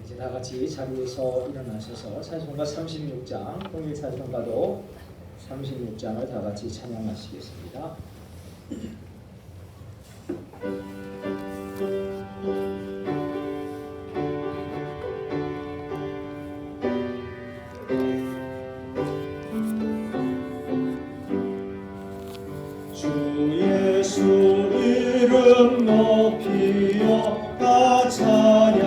이제 다 같이 자리에서 일어나셔서 찬송가 36장, 통일 찬송가도 36장을 다 같이 찬양하시겠습니다. 주 예수 이름 높이어 다 찬양하여라.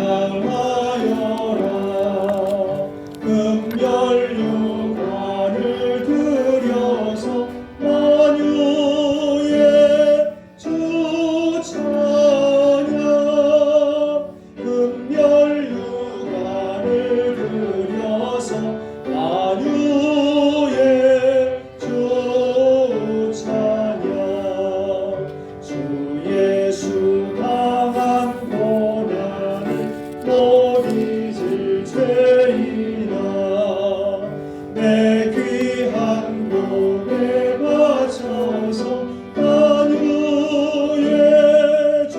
금별 유관을 들여서 만유의 주 찬양. 금별 유관을 들여서 만유의 주 찬양. 주 예수 당한 고난을 못 잊을 죄인아. 내 귀한 몸에 바쳐서 만유의 주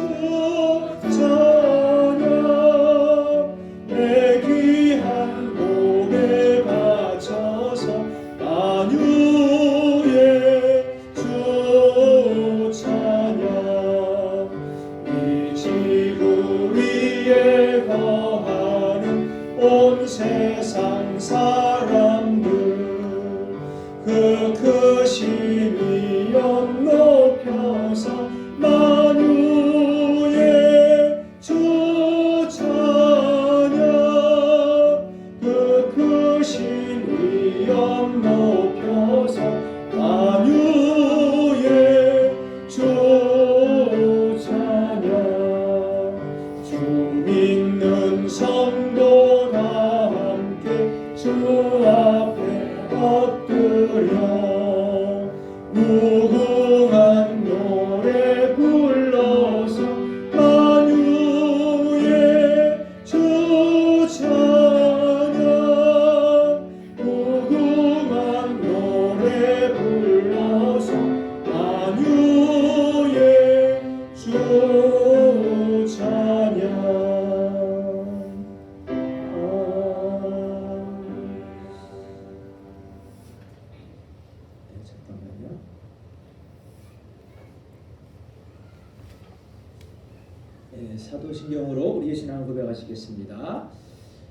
찬양. 내 귀한 몸에 바쳐서 만유의 주 찬양. 이 지구 위에 거하는 온 세상 사람들 그 크신 이름 높여서 만유의 주 찬양. 그 크신 이름 높여서 만유의 주 찬양. 주 믿는 성도 다 함께 주 앞에 엎드려 무궁한 노래 불러서 만유의 주 찬양. 무궁한 노래 불러서 만유의 주 찬양. 잠깐만요. 사도신경으로 우리의 신앙을 고백하시겠습니다.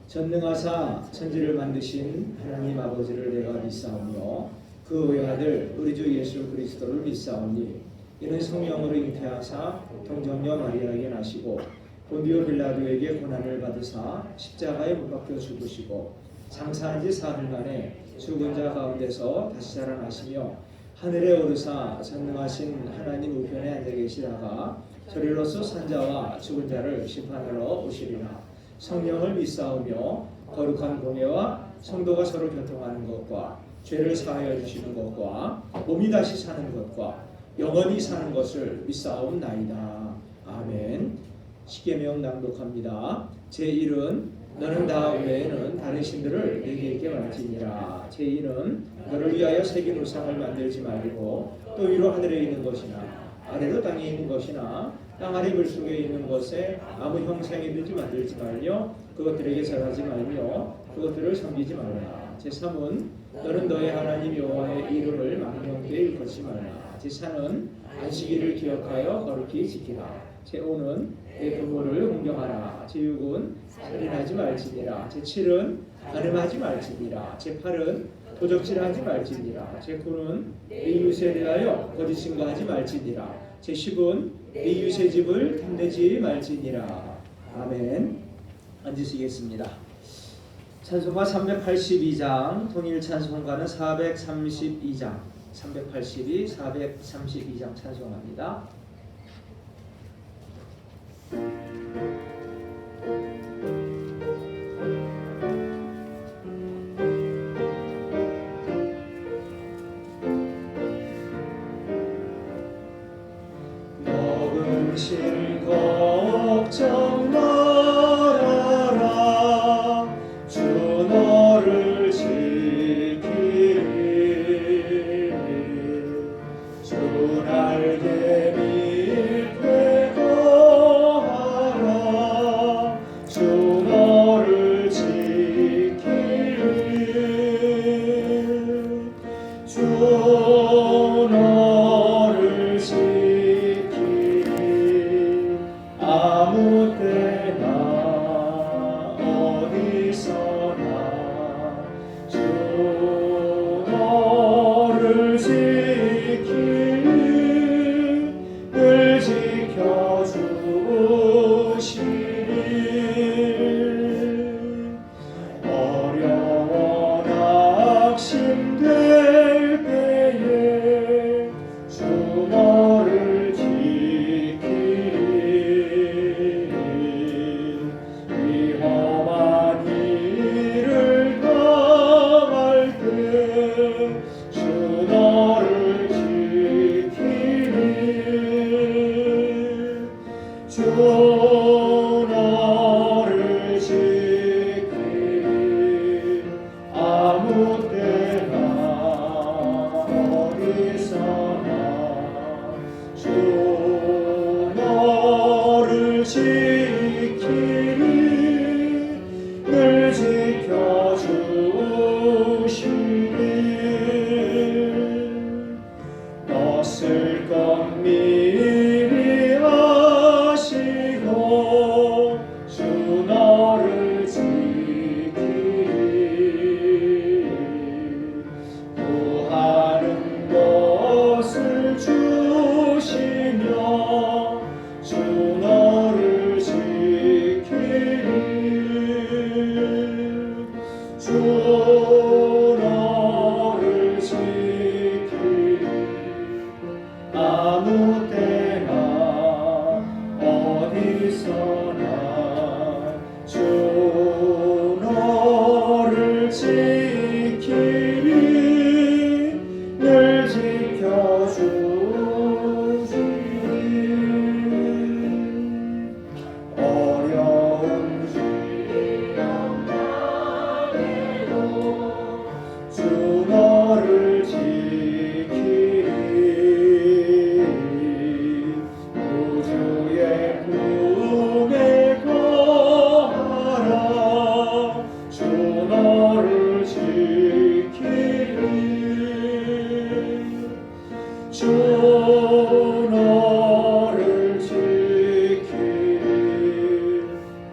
전능하사 천지를 만드신 하나님 아버지를 내가 믿사오며 그 외아들 우리 주 예수 그리스도를 믿사오니 이는 성령으로 잉태하사 동정녀 마리아에게 나시고 본디오 빌라도에게 고난을 받으사 십자가에 못 박혀 죽으시고 장사한 지 사흘 만에 죽은 자 가운데서 다시 살아나시며 하늘에 오르사 전능하신 하나님 우편에 앉아 계시다가 저리로서 산자와 죽은 자를 심판하러 오시리라. 성령을 믿사오며 거룩한 공예와 성도가 서로 교통하는 것과 죄를 사하여 주시는 것과 몸이 다시 사는 것과 영원히 사는 것을 믿사옵나이다. 아멘. 십계명 낭독합니다. 제1은 너는 나 외에는 다른 신들을 내게 있게 말지니라. 제2는 너를 위하여 새긴 우상을 만들지 말고 또 위로 하늘에 있는 것이나 아래로 땅에 있는 것이나 땅 아래 물속에 있는 것에 아무 형상이 되지 만들지 말며 그것들에게 절하지 말며 그것들을 섬기지 말라. 제3은 너는 너의 하나님 여호와의 이름을 망령되이 일컫지 말라. 제4는 안식일을 기억하여 거룩히 지키라. 제5는 내 부모를 공경하라. 제6은 살인하지 말지니라. 제7은 간음하지 말지니라. 제8은 도적질하지 말지니라. 제9는 내 이웃에 대하여 거짓 증거하지 말지니라. 제10은 내 이웃의 집을 탐내지 말지니라. 아멘. 앉으시겠습니다. 찬송가 382장, 통일 찬송가는 432장, 382, 432장 찬송합니다. 신 걱정 말아라. 주 너를 지키리. 주 날개 너를 지키리 아무 때나 어디서나 주 너를 지키리 늘 지켜주시리 넛을 것 미리 아시고 주 너를 지키리 구하는 것을 주시며 주 너를 지키리 주 너를 지키리 아무 때나 어디서나 주 너를 지키리 늘 지켜주시리 어려운 시련당해도 주 너를 지키리 구주의 품에 거하라 주 너를 지키리 주 너를 지키리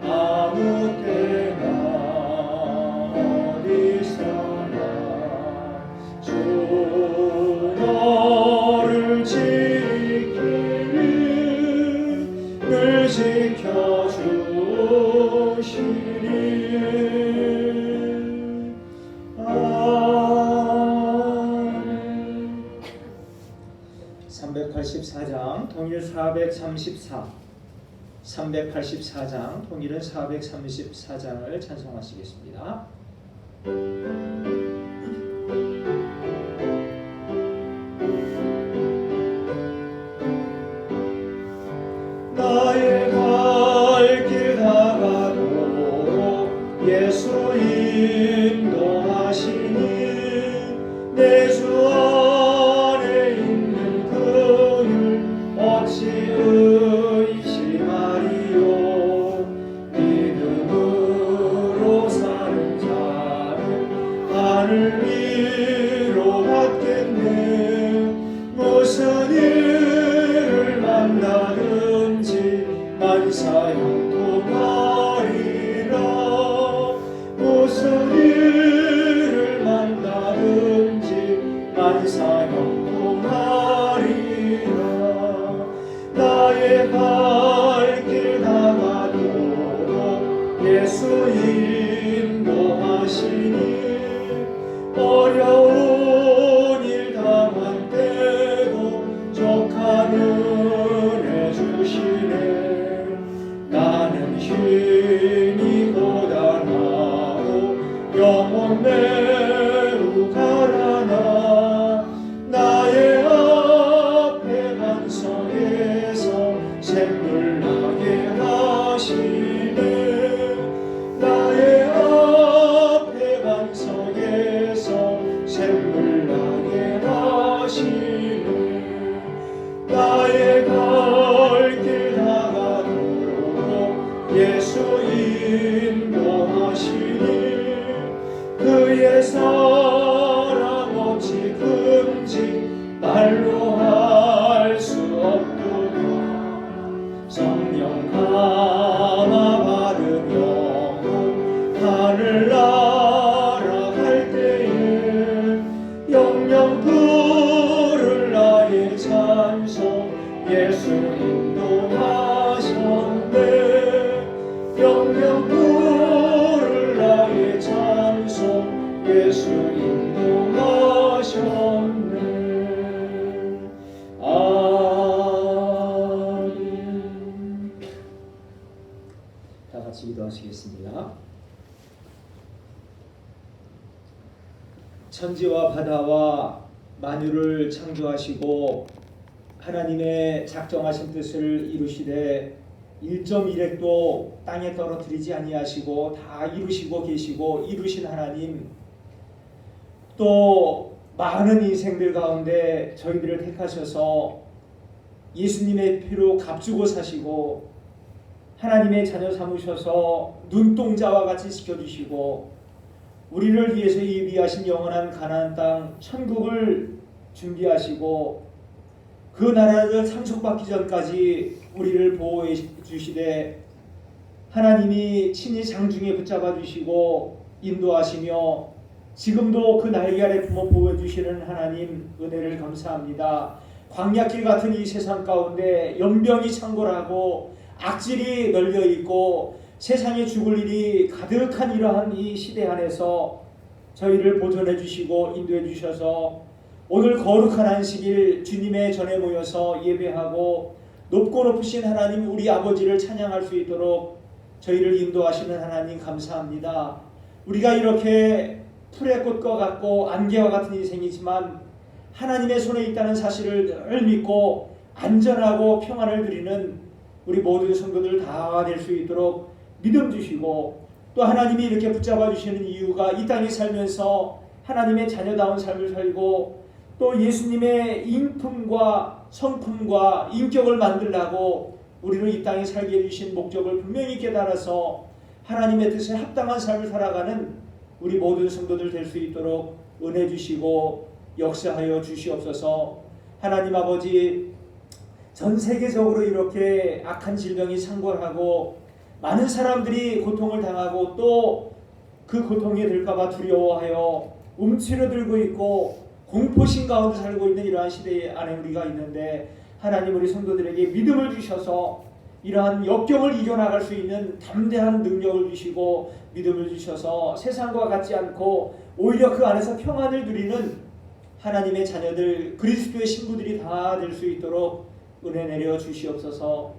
아무 때나 어디서나 주 너를 지키리 늘 지켜주시리 아멘 384장 통일 434 384장 통일은 434장을 찬송하시겠습니다. 나의 갈 길 다가도록 예수 인도하시니 내 주 안에 있는 그를 어찌 의심하리요 믿음으로 사는 자는 하늘 위로 받겠네 무슨 일을 만나든지 만사형통하리라 무슨 일을 만나든지 만사형통하리라 나의 갈 길 다가도록 예수 인도하시니 어려운 일 당한 때도 족한 은혜 주시네 나는 힘이 고단하고 영혼 매우 가라나 나의 앞에 반석에서 샘물 나게 하시네 나의 앞에 반석에서 샘물 나게 하시네 나의 갈 길 다가도록 예수 인도하시니 그의 사랑 어찌 금지 말로 할 수 없도다 성령 감화 받은 영혼 하늘 날아갈 때에 영영 부를 나의 찬송 예수 인도하셨네 영영 부를 나의 찬송 예수 인도하셨네 아멘 다 같이 기도하시겠습니다. 천지와 바다와 만유를 창조하시고 하나님의 작정하신 뜻을 이루시되 1.1핵도 땅에 떨어뜨리지 아니하시고 다 이루시고 계시고 이루신 하나님, 또 많은 인생들 가운데 저희들을 택하셔서 예수님의 피로 값주고 사시고 하나님의 자녀 삼으셔서 눈동자와 같이 지켜주시고 우리를 위해서 예비하신 영원한 가나안 땅 천국을 준비하시고 그 나라를 상속받기 전까지 우리를 보호해 주시되 하나님이 친히 장중에 붙잡아 주시고 인도하시며 지금도 그 날개 아래 품어 보호해 주시는 하나님 은혜를 감사합니다. 광야길 같은 이 세상 가운데 연병이 창궐하고 악질이 널려 있고 세상에 죽을 일이 가득한 이러한 이 시대 안에서 저희를 보존해 주시고 인도해 주셔서 오늘 거룩한 안식일 주님의 전에 모여서 예배하고 높고 높으신 하나님 우리 아버지를 찬양할 수 있도록 저희를 인도하시는 하나님 감사합니다. 우리가 이렇게 풀의 꽃과 같고 안개와 같은 인생이지만 하나님의 손에 있다는 사실을 늘 믿고 안전하고 평안을 누리는 우리 모든 성도들 다 될 수 있도록 믿음 주시고 또 하나님이 이렇게 붙잡아 주시는 이유가 이 땅에 살면서 하나님의 자녀다운 삶을 살고 또 예수님의 인품과 성품과 인격을 만들라고 우리를 이 땅에 살게 해주신 목적을 분명히 깨달아서 하나님의 뜻에 합당한 삶을 살아가는 우리 모든 성도들 될 수 있도록 은혜 주시고 역사하여 주시옵소서. 하나님 아버지, 전 세계적으로 이렇게 악한 질병이 창궐하고 많은 사람들이 고통을 당하고 또 그 고통에 들까봐 두려워하여 움츠러들고 있고 공포심 가운데 살고 있는 이러한 시대 안에 우리가 있는데 하나님 우리 성도들에게 믿음을 주셔서 이러한 역경을 이겨나갈 수 있는 담대한 능력을 주시고 믿음을 주셔서 세상과 같지 않고 오히려 그 안에서 평안을 누리는 하나님의 자녀들 그리스도의 신부들이 다 될 수 있도록 은혜 내려 주시옵소서.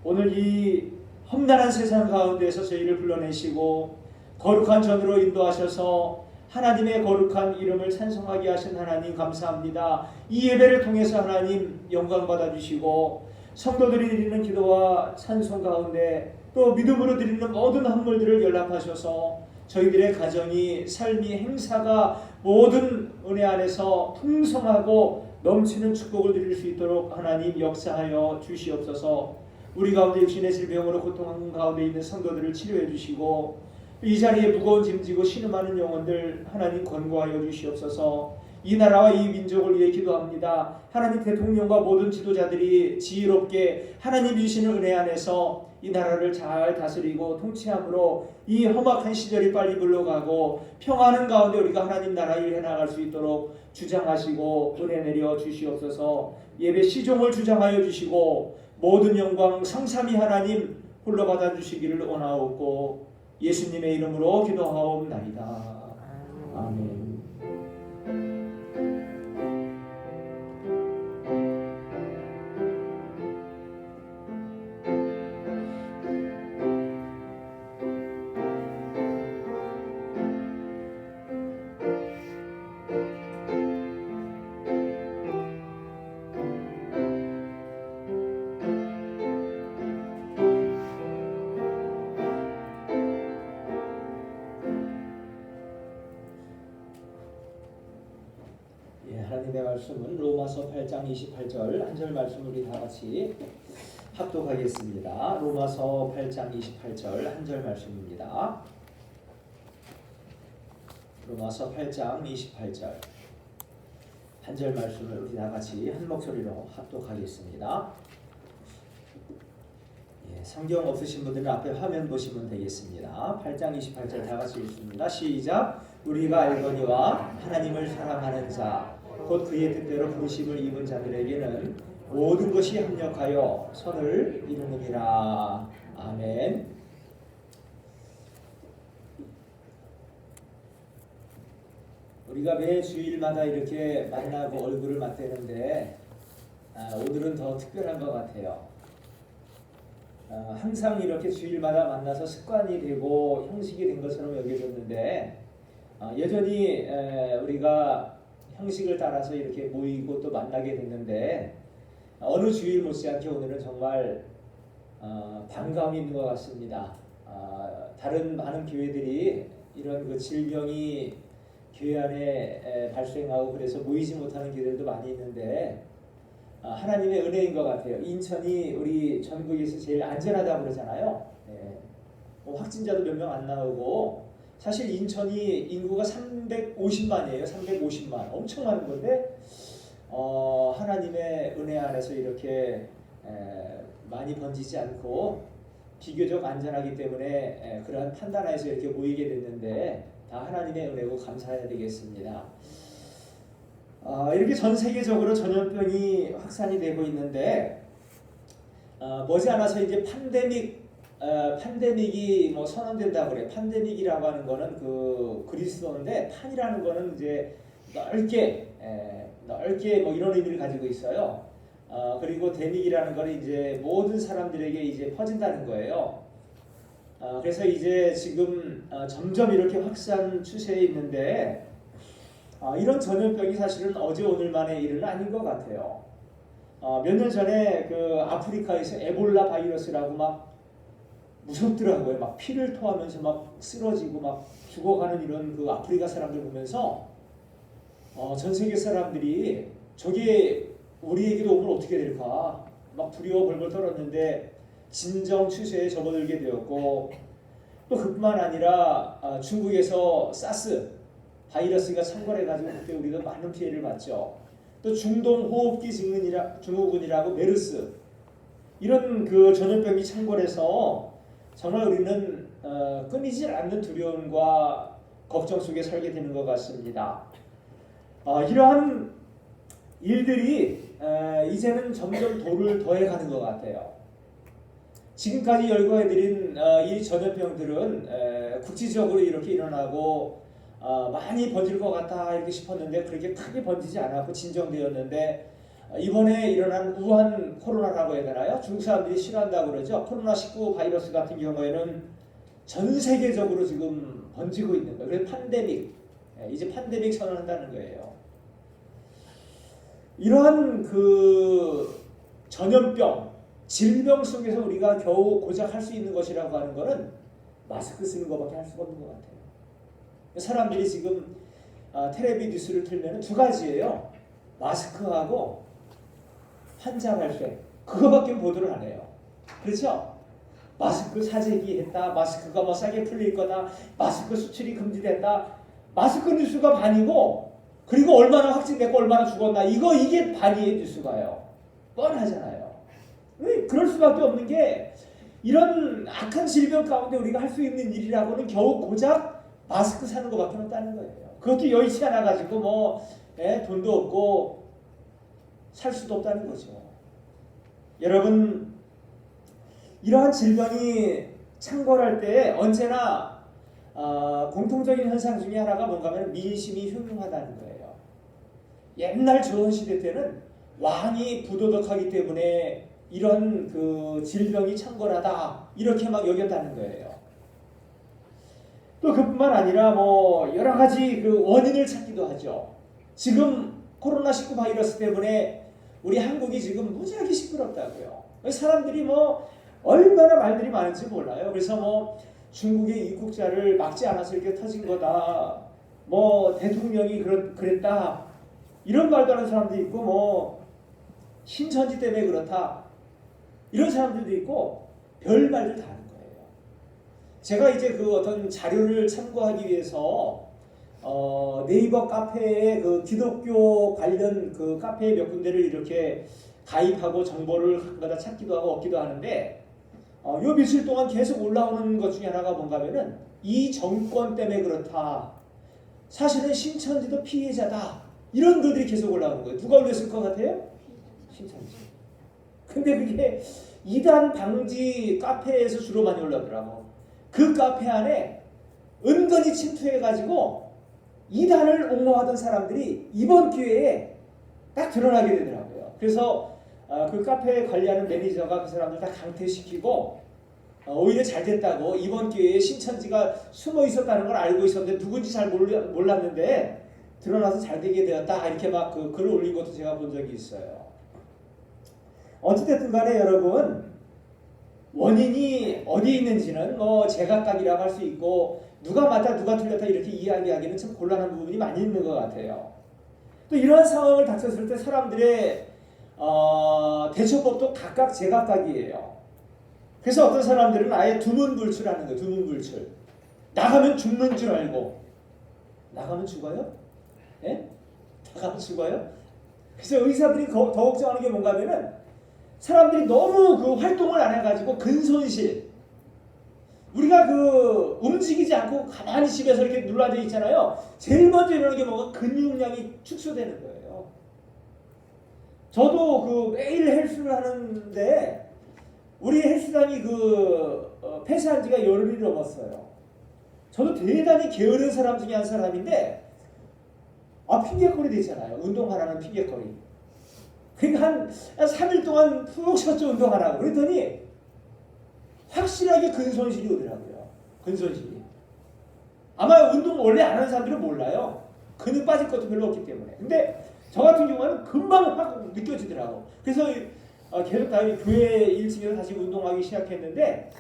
오늘 이 험난한 세상 가운데서 저희를 불러내시고 거룩한 전으로 인도하셔서 하나님의 거룩한 이름을 찬송하게 하신 하나님 감사합니다. 이 예배를 통해서 하나님 영광 받아주시고 성도들이 드리는 기도와 찬송 가운데 또 믿음으로 드리는 모든 헌물들을 연락하셔서 저희들의 가정이 삶이 행사가 모든 은혜 안에서 풍성하고 넘치는 축복을 드릴 수 있도록 하나님 역사하여 주시옵소서. 우리 가운데 육신의 질병으로 고통하는 가운데 있는 성도들을 치료해 주시고 이 자리에 무거운 짐 지고 신음하는 영혼들 하나님 권고하여 주시옵소서. 이 나라와 이 민족을 위해 기도합니다. 하나님 대통령과 모든 지도자들이 지혜롭게 하나님 주시는 은혜 안에서 이 나라를 잘 다스리고 통치함으로 이 험악한 시절이 빨리 물러가고 평안한 가운데 우리가 하나님 나라 일 해나갈 수 있도록 주장하시고 은혜 내려 주시옵소서. 예배 시종을 주장하여 주시고 모든 영광 성삼위 하나님 홀로 받아주시기를 원하옵고 예수님의 이름으로 기도하옵나이다. 아멘. 하나님의 말씀은 로마서 8장 28절 한 절 말씀 우리 다 같이 합독하겠습니다. 로마서 8장 28절 한 절 말씀입니다. 로마서 8장 28절 한 절 말씀을 우리 다 같이 한 목소리로 합독하겠습니다. 성경 없으신 분들은 앞에 화면 보시면 되겠습니다. 8장 28절 다 같이 읽습니다. 시작. 우리가 알거니와 하나님을 사랑하는 자 곧 그의 뜻대로 부르심을 입은 자들에게는 모든 것이 합력하여 선을 이루느니라. 아멘. 우리가 매 주일마다 이렇게 만나고 얼굴을 맞대는데 오늘은 더 특별한 것 같아요. 항상 이렇게 주일마다 만나서 습관이 되고 형식이 된 것처럼 여겨졌는데 여전히 우리가 형식을 따라서 이렇게 모이고 또 만나게 됐는데 어느 주일 못지않게 오늘은 정말 반감이 있는 것 같습니다. 다른 많은 교회들이 이런 그 질병이 교회 안에 발생하고 그래서 모이지 못하는 교회들도 많이 있는데 하나님의 은혜인 것 같아요. 인천이 우리 전국에서 제일 안전하다고 그러잖아요. 확진자도 몇 명 안 나오고 사실 인천이 인구가 350만이에요. 350만 엄청 많은 건데 하나님의 은혜 안에서 이렇게 많이 번지지 않고 비교적 안전하기 때문에 그러한 판단하에서 이렇게 모이게 됐는데 다 하나님의 은혜고 감사해야 되겠습니다. 이렇게 전 세계적으로 전염병이 확산이 되고 있는데 머지않아서 이제 팬데믹이 뭐 선언된다고 그래. 팬데믹이라고 하는 거는 그 그리스어인데 판이라는 거는 이제 넓게 뭐 이런 의미를 가지고 있어요. 그리고 데믹이라는 거는 이제 모든 사람들에게 이제 퍼진다는 거예요. 그래서 이제 지금 점점 이렇게 확산 추세에 있는데 이런 전염병이 사실은 어제 오늘만의 일은 아닌 것 같아요. 몇 년 전에 그 아프리카에서 에볼라 바이러스라고 막 무섭더라고요. 막 피를 토하면서 막 쓰러지고 막 죽어가는 이런 그 아프리카 사람들 보면서 전 세계 사람들이 저게 우리에게도 오면 어떻게 될까 막 두려워 벌벌 떨었는데 진정 추세에 접어들게 되었고 또 그뿐만 아니라 중국에서 사스 바이러스가 창궐해가지고 그때 우리가 많은 피해를 봤죠. 또 중동 호흡기 증후군이라고 메르스 이런 그 전염병이 창궐해서 정말 우리는 끊이질 않는 두려움과 걱정 속에 살게 되는 것 같습니다. 이러한 일들이 이제는 점점 도를 더해가는 것 같아요. 지금까지 열거해드린 이 전염병들은 국지적으로 이렇게 일어나고 많이 번질 것 같다 이렇게 싶었는데 그렇게 크게 번지지 않았고 진정되었는데 이번에 일어난 우한 코로나라고 해야 되나요? 중국 사람들이 싫어한다고 그러죠. 코로나19 바이러스 같은 경우에는 전 세계적으로 지금 번지고 있는 거예요. 그래서 팬데믹, 이제 팬데믹 선언한다는 거예요. 이러한 그 전염병, 질병 속에서 우리가 겨우 고작 할 수 있는 것이라고 하는 것은 마스크 쓰는 것밖에 할 수가 없는 것 같아요. 사람들이 지금 텔레비 뉴스를 틀면 두 가지예요. 마스크하고 환자 발생 그거밖에 보도를 안 해요. 그렇죠? 마스크 사재기 했다. 마스크가 뭐 싸게 풀릴 거다. 마스크 수출이 금지됐다. 마스크 뉴스가 반이고 그리고 얼마나 확진됐고 얼마나 죽었나 이게 반이에요. 뉴스가요. 뻔하잖아요. 그럴 수밖에 없는 게 이런 악한 질병 가운데 우리가 할 수 있는 일이라고는 겨우 고작 마스크 사는 것밖에 없다는 거예요. 그것도 여의치 않아 가지고 뭐 돈도 없고 살 수도 없다는 거죠. 여러분 이러한 질병이 창궐할 때 언제나 공통적인 현상 중에 하나가 뭔가 하면 민심이 흉흉하다는 거예요. 옛날 조선시대 때는 왕이 부도덕하기 때문에 이런 그 질병이 창궐하다 이렇게 막 여겼다는 거예요. 또 그뿐만 아니라 뭐 여러 가지 그 원인을 찾기도 하죠. 지금 코로나19 바이러스 때문에 우리 한국이 지금 무지하게 시끄럽다고요. 사람들이 뭐 얼마나 말들이 많은지 몰라요. 그래서 뭐 중국의 입국자를 막지 않아서 이렇게 터진 거다. 뭐 대통령이 그랬다. 이런 말도 하는 사람도 있고 뭐 신천지 때문에 그렇다. 이런 사람들도 있고 별 말들 다 하는 거예요. 제가 이제 그 어떤 자료를 참고하기 위해서 네이버 카페에 그 기독교 관련 그 카페 몇 군데를 이렇게 가입하고 정보를 가끔가다 찾기도 하고 얻기도 하는데 요 며칠 동안 계속 올라오는 것 중에 하나가 뭔가 하면은 이 정권 때문에 그렇다. 사실은 신천지도 피해자다. 이런 글들이 계속 올라오는 거예요. 누가 올렸을 것 같아요? 신천지. 근데 그게 이단 방지 카페에서 주로 많이 올라오더라고. 그 카페 안에 은근히 침투해가지고 이단을 옹호하던 사람들이 이번 기회에 딱 드러나게 되더라고요. 그래서 그 카페 관리하는 매니저가 그 사람들 다 강퇴시키고 오히려 잘 됐다고 이번 기회에 신천지가 숨어 있었다는 걸 알고 있었는데 누군지 잘 몰랐는데 드러나서 잘 되게 되었다 이렇게 막 그 글을 올린 것도 제가 본 적이 있어요. 어찌됐든 간에 여러분 원인이 어디에 있는지는 뭐 제각각이라고 할 수 있고 누가 맞다 누가 틀렸다 이렇게 이야기하기는 참 곤란한 부분이 많이 있는 것 같아요. 또 이러한 상황을 닥쳤을 때 사람들의 대처법도 각각 제각각이에요. 그래서 어떤 사람들은 아예 두문불출하는 거예요. 두문불출. 나가면 죽는 줄 알고. 나가면 죽어요? 예? 나가면 죽어요? 그래서 의사들이 더 걱정하는 게 뭔가 하면은 사람들이 너무 그 활동을 안 해가지고 근손실. 우리가 그 움직이지 않고 가만히 집에서 이렇게 눌러앉아 있잖아요. 제일 먼저 일어나는 게 뭐가 근육량이 축소되는 거예요. 저도 그 매일 헬스를 하는데 우리 헬스장이 폐쇄한 지가 열흘이 넘었어요. 저도 대단히 게으른 사람 중에 한 사람인데 핑계거리 되잖아요. 운동하라는 핑계거리. 그러니까 한 3일 동안 푹 쉬었죠. 운동하라고. 그랬더니 확실하게 근손실이 오더라고요. 근손실이. 아마 운동 원래 안 하는 사람들은 몰라요. 근육 빠질 것도 별로 없기 때문에. 근데 저 같은 경우는 금방 확 느껴지더라고. 그래서 계속 다시 교회 1층에서 다시 운동하기 시작했는데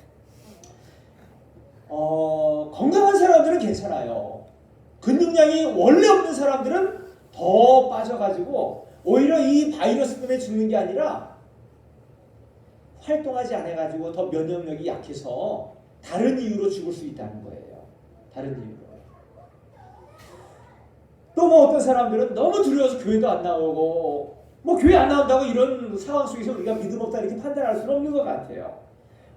건강한 사람들은 괜찮아요. 근육량이 원래 없는 사람들은 더 빠져가지고 오히려 이 바이러스 때문에 죽는 게 아니라 활동하지 않아가지고 더 면역력이 약해서 다른 이유로 죽을 수 있다는 거예요. 다른 이유로. 또 뭐 어떤 사람들은 너무 두려워서 교회도 안 나오고 뭐 교회 안 나온다고 이런 상황 속에서 우리가 믿음 없다 이렇게 판단할 수는 없는 것 같아요.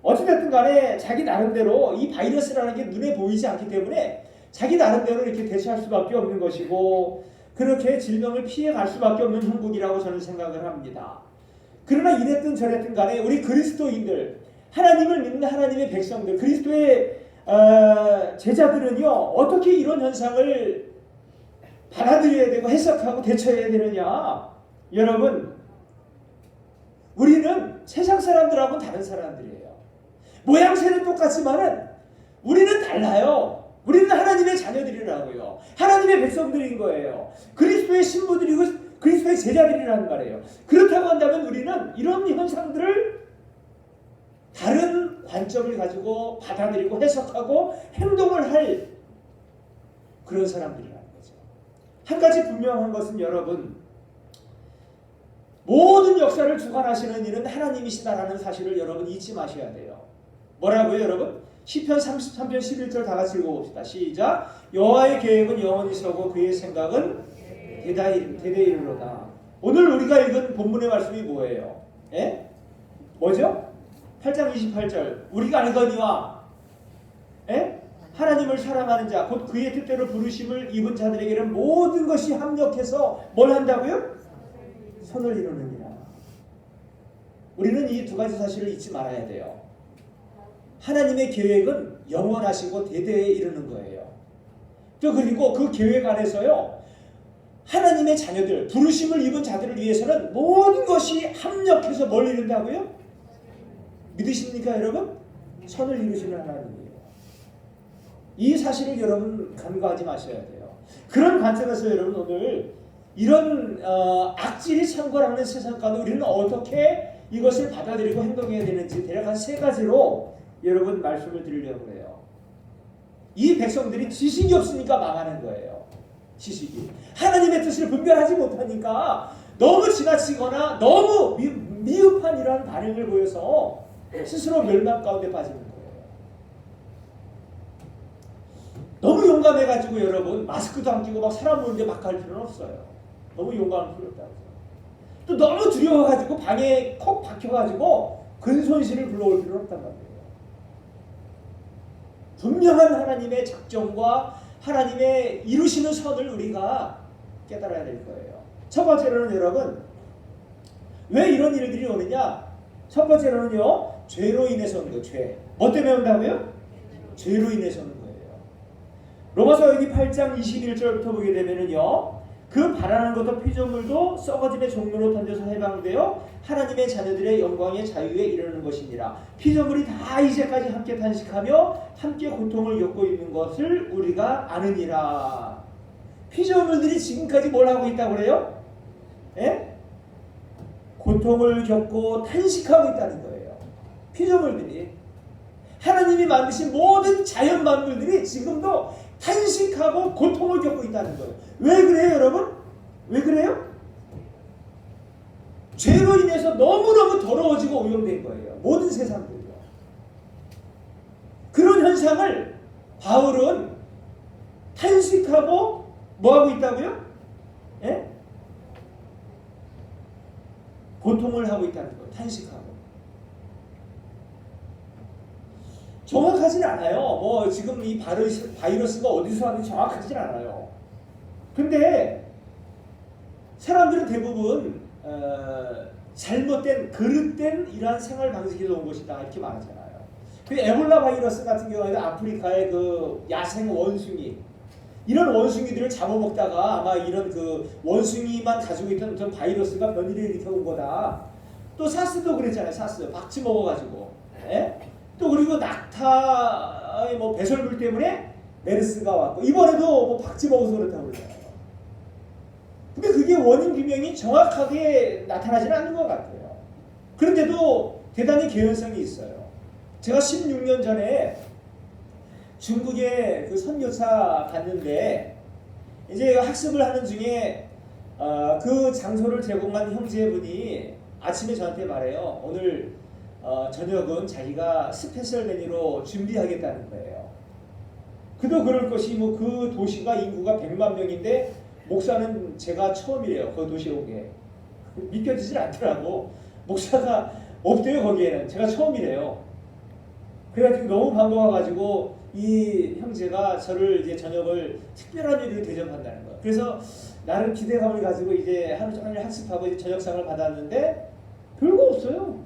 어찌됐든 간에 자기 나름대로 이 바이러스라는 게 눈에 보이지 않기 때문에 자기 나름대로 이렇게 대처할 수밖에 없는 것이고 그렇게 질병을 피해갈 수밖에 없는 형국이라고 저는 생각을 합니다. 그러나 이랬든 저랬든 간에 우리 그리스도인들, 하나님을 믿는 하나님의 백성들, 그리스도의 제자들은요 어떻게 이런 현상을 받아들여야 되고 해석하고 대처해야 되느냐. 여러분, 우리는 세상 사람들하고는 다른 사람들이에요. 모양새는 똑같지만은 우리는 달라요. 우리는 하나님의 자녀들이라고요. 하나님의 백성들인 거예요. 그리스도의 신부들이고 그리스도의 제자들이라는 말이에요. 그렇다고 한다면 우리는 이런 현상들을 다른 관점을 가지고 받아들이고 해석하고 행동을 할 그런 사람들이라는 거죠. 한 가지 분명한 것은 여러분, 모든 역사를 주관하시는 이는 하나님이시다라는 사실을 여러분 잊지 마셔야 돼요. 뭐라고요, 여러분? 시편 33편 11절 다 같이 읽어봅시다. 시작. 여호와의 계획은 영원히 서고 그의 생각은 대대 이르로다. 오늘 우리가 읽은 본문의 말씀이 뭐예요? 예? 뭐죠? 8장 28절. 우리가 알거니와 예? 하나님을 사랑하는 자, 곧 그의 뜻대로 부르심을 입은 자들에게는 모든 것이 합력해서 뭘 한다고요? 선을 이루느니라. 우리는 이 두 가지 사실을 잊지 말아야 돼요. 하나님의 계획은 영원하시고 대대에 이르는 거예요. 또 그리고 그 계획 안에서요, 하나님의 자녀들, 부르심을 입은 자들을 위해서는 모든 것이 합력해서 뭘 이룬다고요? 믿으십니까, 여러분? 선을 이루시는 하나님이에요. 이 사실을 여러분 간과하지 마셔야 돼요. 그런 관점에서 여러분 오늘 이런 악질이 창궐하는 세상 가운데 우리는 어떻게 이것을 받아들이고 행동해야 되는지 대략 한 세 가지로 여러분 말씀을 드리려고 해요. 이 백성들이 지식이 없으니까 망하는 거예요. 지식이. 하나님의 뜻을 분별하지 못하니까 너무 지나치거나 너무 미흡한 이러한 반응을 보여서 스스로 멸망 가운데 빠지는 거예요. 너무 용감해가지고 여러분 마스크도 안 끼고 막 사람 보는데 막 갈 필요는 없어요. 너무 용감할 필요 없다고. 또 너무 두려워가지고 방에 콕 박혀가지고 근손실을 불러올 필요는 없단 말이에요. 분명한 하나님의 작정과 하나님의 이루시는 선을 우리가 깨달아야 될 거예요. 첫 번째로는 여러분, 왜 이런 일들이 오느냐? 첫 번째로는요, 죄로 인해서 오는 거예요. 죄. 뭐 때문에 온다고요? 죄로 인해서 오는 거예요. 로마서 여기 8장 21절부터 보게 되면은요, 그 바라는 것도 피조물도 썩어짐의 종로로 던져서 해방되어 하나님의 자녀들의 영광의 자유에 이르는 것이니라. 피조물이 다 이제까지 함께 탄식하며 함께 고통을 겪고 있는 것을 우리가 아느니라. 피조물들이 지금까지 뭘 하고 있다고 그래요? 예? 고통을 겪고 탄식하고 있다는 거예요. 피조물들이, 하나님이 만드신 모든 자연 만물들이 지금도 탄식하고 고통을 겪고 있다는 거예요. 왜 그래요, 여러분? 왜 그래요? 죄로 인해서 너무너무 더러워지고 오염된 거예요. 모든 세상들이요. 그런 현상을 바울은 탄식하고 뭐하고 있다고요? 예? 고통을 하고 있다는 거예요. 탄식하고. 정확하진 않아요. 뭐 지금 이 바이러스가 어디서 왔는지 정확하진 않아요. 근데 사람들은 대부분 잘못된 그릇된 이러한 생활 방식에서 온 것이다 이렇게 말하잖아요. 그 에볼라 바이러스 같은 경우에는 아프리카의 그 야생 원숭이, 이런 원숭이들을 잡아먹다가 아마 이런 그 원숭이만 가지고 있던 어떤 바이러스가 변이를 일으켜 온 거다. 또 사스도 그랬잖아요. 사스 박쥐 먹어가지고. 예? 또 그리고 낙타의 뭐 배설물 때문에 메르스가 왔고, 이번에도 뭐 박쥐 먹어서 그렇다고 그러잖아요. 근데 그게 원인 규명이 정확하게 나타나지는 않는 것 같아요. 그런데도 대단히 개연성이 있어요. 제가 16년 전에 중국에 그 선교사 갔는데, 이제 학습을 하는 중에 그 장소를 제공한 형제분이 아침에 저한테 말해요. 오늘 저녁은 자기가 스페셜 메뉴로 준비하겠다는 거예요. 그도 그럴 것이 뭐 그 도시가 인구가 100만 명인데 목사는 제가 처음이래요. 그 도시에 오게. 믿겨지질 않더라고. 목사가 없대요 거기에는. 제가 처음이래요. 그래가지고 너무 반가워가지고 이 형제가 저를 이제 저녁을 특별한 일을 대접한다는 거예요. 그래서 나름 기대감을 가지고 이제 하루 종일 학습하고 이제 저녁상을 받았는데 별거 없어요.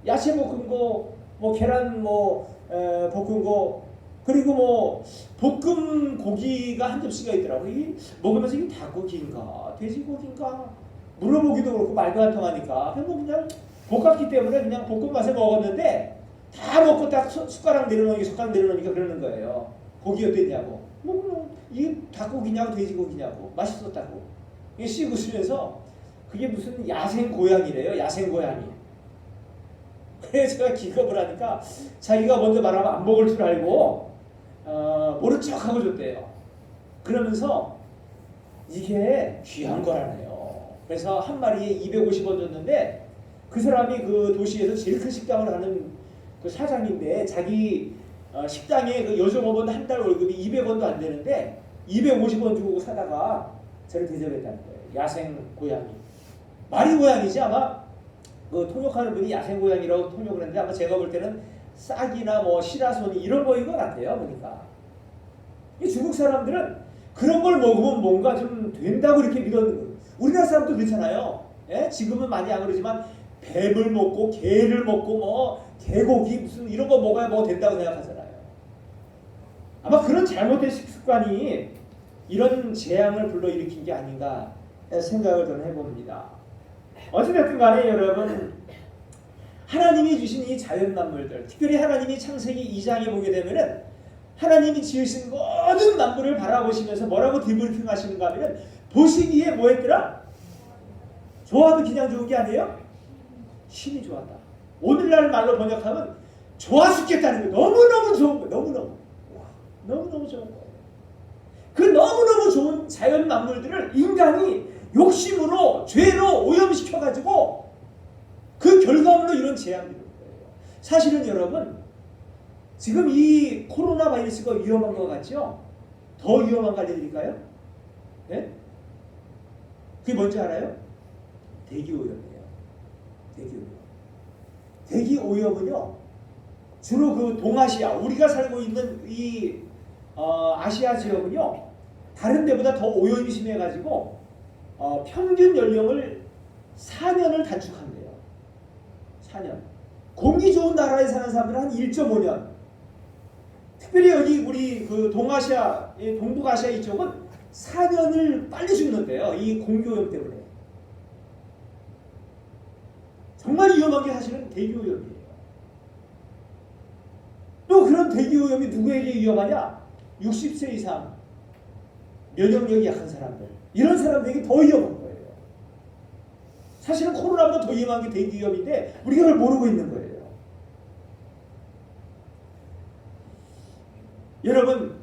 야채 볶은 거, 뭐 계란 볶은 거, 그리고 뭐 볶음 고기가 한 접시가 있더라고. 이 먹으면서 이게 닭고기인가 돼지고기인가 물어보기도 그렇고 말도 안 통하니까 그냥 볶았기 때문에 그냥 볶음 맛에 먹었는데, 다 먹고 딱 숟가락 내려놓으니까 그러는 거예요. 고기 어땠냐고. 이게 닭고기냐고 돼지고기냐고. 맛있었다고. 이게 씩 웃으면서 그게 무슨 야생 고양이래요. 야생 고양이. 그래서 제가 기겁을 하니까 자기가 먼저 말하면 안 먹을 줄 알고 모른 척하고 줬대요. 그러면서 이게 귀한 거라네요. 그래서 한 마리에 250원 줬는데, 그 사람이 그 도시에서 제일 큰 식당을 하는 그 사장인데, 자기 식당에 그 여종업원 한 달 월급이 200원도 안 되는데 250원 주고 사다가 저를 대접했다는 거예요. 야생 고양이. 말이 고양이지 아마 그 통역하는 분이 야생 고양이라고 통역을 했는데, 아마 제가 볼 때는 싹이나 뭐 시라소니 이런 거인 것 같아요. 그러니까 이 중국 사람들은 그런 걸 먹으면 뭔가 좀 된다고 이렇게 믿었는 거예요. 우리나라 사람도 그렇잖아요. 예? 지금은 많이 안 그러지만 뱀을 먹고 개를 먹고 뭐 개고기 무슨 이런 거 먹어야 뭐 된다고 생각하잖아요. 아마 그런 잘못된 식습관이 이런 재앙을 불러일으킨 게 아닌가 생각을 저는 해봅니다. 어찌됐든 간에 여러분, 하나님이 주신 이 자연만물들, 특별히 하나님이 창세기 2장에 보게 되면은 하나님이 지으신 모든 만물을 바라보시면서 뭐라고 디브리핑 하시는가 하면, 보시기에 뭐 했더라? 좋아도 그냥 좋은 게 아니에요? 신이 좋았다. 오늘날 말로 번역하면 좋아 죽겠다는 거. 너무너무 좋은 거. 너무너무 좋은 거예요. 그 너무너무 좋은 자연 만물들을 인간이 욕심으로 죄로 오염시켜가지고 그 결과물로 이런 재앙이 있는 거예요. 사실은 여러분, 지금 이 코로나 바이러스가 위험한 것 같죠? 더 위험한 거 알려드릴까요? 네? 그게 뭔지 알아요? 대기오염이에요. 대기오염. 대기오염은요, 주로 그 동아시아, 우리가 살고 있는 이 아시아 지역은요, 다른 데보다 더 오염이 심해가지고 평균 연령을 4년을 단축한대요. 4년. 공기 좋은 나라에 사는 사람들은 한 1.5년. 특별히 여기 우리 그 동아시아, 동북아시아 이쪽은 4년을 빨리 죽는데요. 이 공기 오염 때문에. 정말 위험한 게 사실은 대기오염이에요. 또 그런 대기오염이 누구에게 위험하냐? 60세 이상 면역력이 약한 사람들, 이런 사람들에게 더 위험한 거예요. 사실은 코로나보다 더 위험한 게 대기오염인데 우리가 그걸 모르고 있는 거예요. 여러분,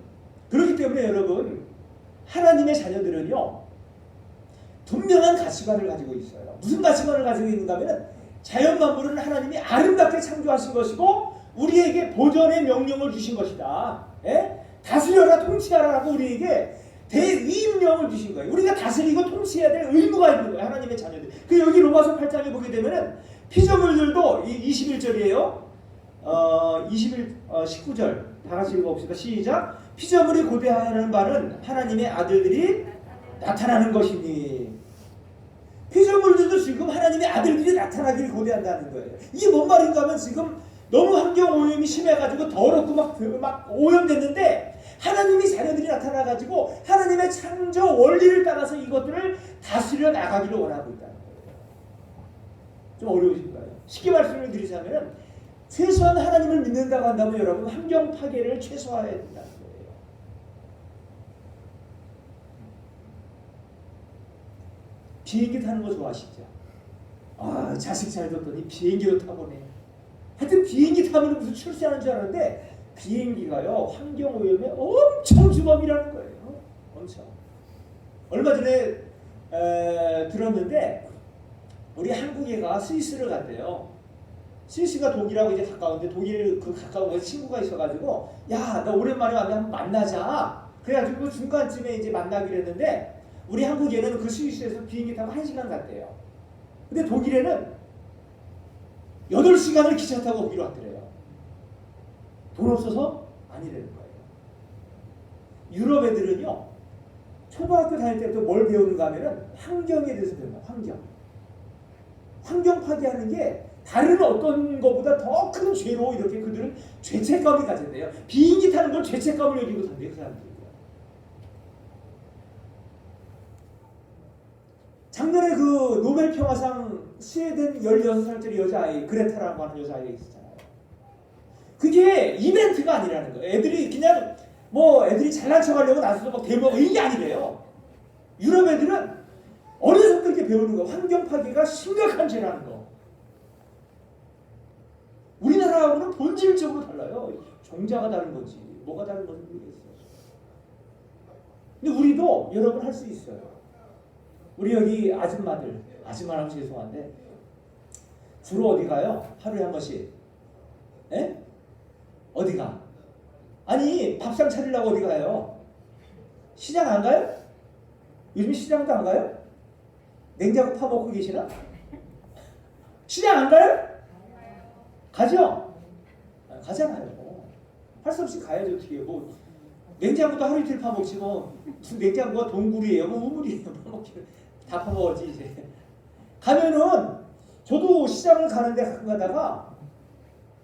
그렇기 때문에 여러분, 하나님의 자녀들은요, 분명한 가치관을 가지고 있어요. 무슨 가치관을 가지고 있는가 하면, 자연 만물은 하나님이 아름답게 창조하신 것이고 우리에게 보존의 명령을 주신 것이다. 예? 다스려라 통치하라라고 우리에게 대위임령을 주신 거예요. 우리가 다스리고 통치해야 될 의무가 있는 거예요. 하나님의 자녀들. 그 여기 로마서 8장에 보게 되면은 피조물들도 21절이에요. 19절 다 같이 읽어봅시다. 시작. 피조물이 고대하는 바는 하나님의 아들들이 나타나는 것이니. 피조물들도 지금 하나님의 아들들이 나타나기를 고대한다는 거예요. 이게 뭔 말인가 하면 지금 너무 환경 오염이 심해가지고 더럽고 막 오염됐는데 하나님이 자녀들이 나타나가지고 하나님의 창조 원리를 따라서 이것들을 다스려 나가기를 원하고 있다는 거예요. 좀 어려우신가요? 쉽게 말씀을 드리자면 최소한 하나님을 믿는다고 한다면 여러분 환경 파괴를 최소화해야 된다는 거예요. 비행기 타는 거 좋아하시죠? 아, 자식 잘 뒀더니 비행기로 타보네. 하여튼 비행기 타면 무슨 출세하는 줄 알았는데 비행기가요 환경오염에 엄청 주범이라는 거예요. 엄청. 얼마 전에 들었는데 우리 한국애가 스위스를 갔대요. 스위스가 독일하고 이제 가까운데 독일 그 가까운 곳에 친구가 있어가지고 야, 나 오랜만에 왔는데 한번 만나자. 그래가지고 중간쯤에 이제 만나기로 했는데 우리 한국애는 그 스위스에서 비행기 타고 1시간 갔대요. 근데 독일에는 8시간을 기차 타고 오기로 왔더래요. 돈 없어서 아니라는 거예요. 유럽 애들은요, 초등학교 다닐 때부터 뭘 배우는가 하면은 환경에 대해서 배워요. 환경 파괴하는 게 다른 어떤 것보다 더 큰 죄로 이렇게 그들은 죄책감이 가진대요. 비행기 타는 걸 죄책감을 여기고 산대요, 그 사람들이. 작년에 그 노벨 평화상 스웨덴 16살짜리 여자아이 그레타라고 하는 여자아이가 있었잖아요. 그게 이벤트가 아니라는 거예요. 애들이 그냥 뭐 애들이 잘난 척하려고 나서서 막 대모하고 이게 아니래요. 유럽 애들은 어려서부터 이렇게 배우는 거. 환경 파괴가 심각한 죄라는 거. 우리나라하고는 본질적으로 달라요. 종자가 다른 건지 뭐가 다른 건지 모르겠어요. 근데 우리도 여러분 할 수 있어요. 우리 여기 아줌마라고 죄송한데 주로 어디 가요? 하루에 한 번씩. 에? 어디 가? 아니 밥상 차리려고 어디 가요? 시장 안 가요? 요즘 시장도 안 가요? 냉장고 파먹고 계시나? 시장 안 가요? 가죠? 가잖아요. 할 수 없이 가야죠. 어떻게 해요? 뭐 냉장고도 하루 이틀 파먹지 뭐 무슨 냉장고가 동굴이에요? 뭐 우물이에요? 다 파먹었지 이제. 가면은 저도 시장을 가는데 가끔 가다가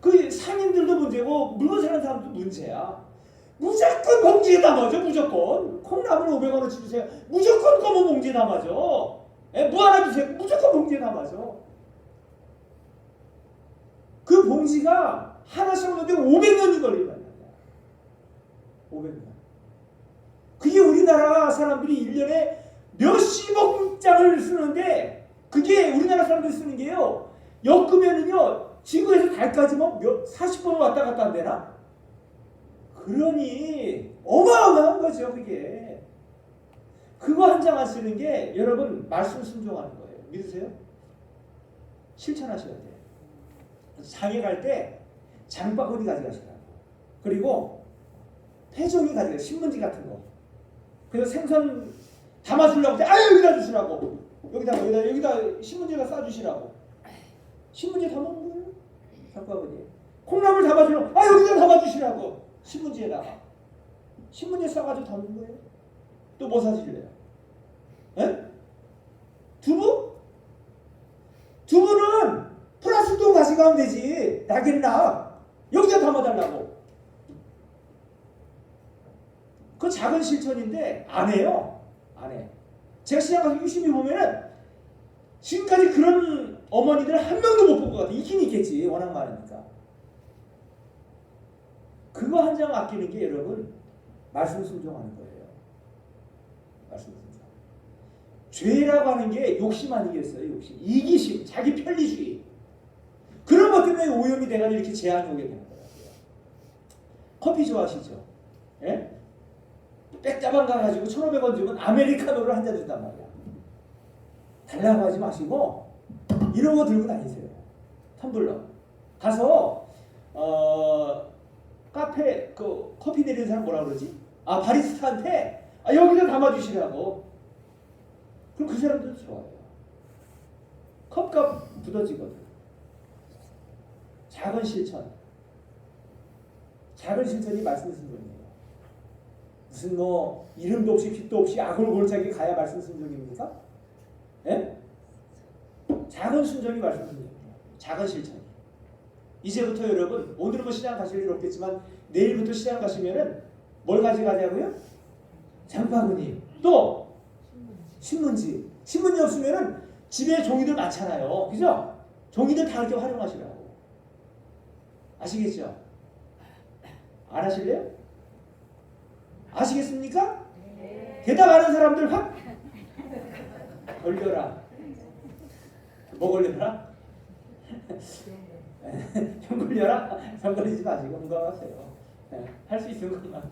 그 상인들도 문제고 물건 사는 사람도 문제야. 무조건 봉지에 담아줘. 무조건 콩나물 500원어치 주세요. 무조건 검은 봉지에 담아줘. 뭐 하나 주세요. 무조건 봉지에 담아줘. 그 봉지가 하나씩 오는데 500년이 걸린단 말이야. 500년. 그게 우리나라 사람들이 1년에 몇십억 장을 쓰는데 그게 우리나라 사람들이 쓰는 게요. 엮으면은요. 지구에서 달까지 뭐 40번을 왔다 갔다 한대나? 그러니 어마어마한 거죠. 그게. 그거 한 장 안 쓰는 게 여러분 말씀 순종하는 거예요. 믿으세요? 실천하셔야 돼요. 장에 갈 때 장바구니 가져가시라고. 그리고 폐종이 가져가요. 신문지 같은 거. 그래서 생선 담아주려고 때 여기다 주시라고. 여기다 신문지에다 싸주시라고. 신문지에 담아놓은 거예요. 장바구니에. 콩나물 담아주려고 여기다 담아주시라고. 신문지에다가. 신문지에 싸가지고 담는 거예요. 또 뭐 사주실래요? 에? 두부? 두부는 플라스틱통 가져가면 되지. 낙이나 나. 여기다 담아달라고. 그 작은 실천인데 안 해요. 안 해. 제가 시장 가서 유심히 보면은 지금까지 그런 어머니들 한 명도 못 본 것 같아. 있긴 있겠지. 워낙 많으니까. 그거 한 장 아끼는 게 여러분 말씀 순종하는 거예요. 말씀 순종. 죄라고 하는 게 욕심 아니겠어요? 욕심. 이기심, 자기 편리주의. 그런 것 때문에 오염이 돼가지고 이렇게 재앙이 오게 되는 거예요. 커피 좋아하시죠? 예? 백다방 가가지고 1,500원 주면 아메리카노를 한 잔 준단 말이야. 달라고 하지 마시고 이런 거 들고 다니세요. 텀블러. 가서 카페 그 커피 내리는 사람 뭐라 그러지? 아 바리스타한테 여기서 담아주시라고. 그럼 그 사람들도 좋아요. 컵값 묻어지거든. 작은 실천. 작은 실천이 말씀 순종이에요. 무슨 뭐 이름도 없이 빛도 없이 아골골짜기 가야 말씀 순종입니까? 예? 작은 순종이 말씀 순종이에요. 작은 실천이. 이제부터 여러분 오늘은 뭐 시장 가실 일 없겠지만 내일부터 시장 가시면은 뭘 가져가냐고요? 장바구니 또 신문지. 신문지 없으면은 집에 종이들 많잖아요. 그죠? 종이들 다 이렇게 활용하시라고. 아시겠죠? 안 하실래요? 아시겠습니까? 네. 대답 안 하는 사람들 확 걸려라. 뭐 걸려라? 형 걸려라? 형 걸리지 마시고 건강하세요. 할 수 있는 것만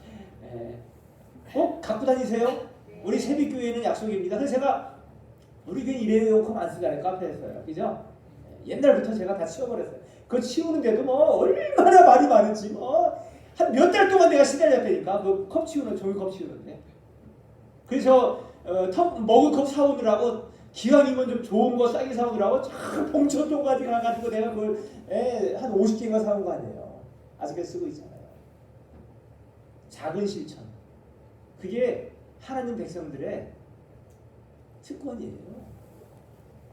꼭 갖고 다니세요. 우리 세빛교회는 약속입니다. 그래서 제가 우리 교회 일회용품 안 쓰잖아요. 카페에서요. 그죠? 옛날부터 제가 다 치워버렸어요. 그거 치우는데도 뭐 얼마나 말이 많은지 뭐 한 몇 달 동안 내가 시달렸다니까. 그 컵 치우는 종이컵 치우는데. 그래서 머그컵 사오느라고 기왕이면 좀 좋은 거 싸게 사오느라고 참 봉천동까지 가가지고 내가 그걸 한 50개인가 사온 거 아니에요. 아직까지 쓰고 있잖아요. 작은 실천. 그게 하나님 백성들의 특권이에요.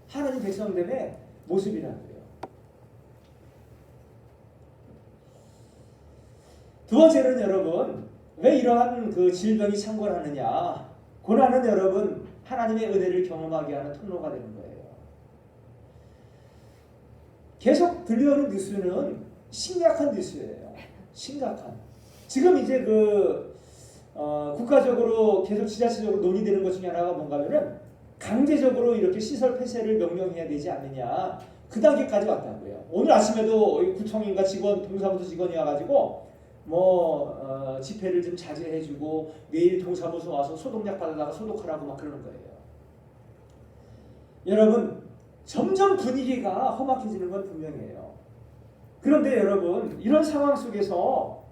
하나님 백성들의 모습이라고요. 두 번째는 여러분 왜 이러한 그 질병이 창궐하느냐? 고난은 여러분 하나님의 은혜를 경험하게 하는 통로가 되는 거예요. 계속 들려오는 뉴스는 심각한 뉴스예요. 심각한. 지금 이제 국가적으로 계속 지자체적으로 논의되는 것 중에 하나가 뭔가면은 강제적으로 이렇게 시설 폐쇄를 명령해야 되지 않느냐. 그 단계까지 왔다고요. 오늘 아침에도 구청인가 직원, 동사무소 직원이 와가지고 집회를 좀 자제해주고 내일 동사무소 와서 소독약 받아다가 소독하라고 막 그러는 거예요. 여러분 점점 분위기가 험악해지는 건 분명해요. 그런데 여러분 이런 상황 속에서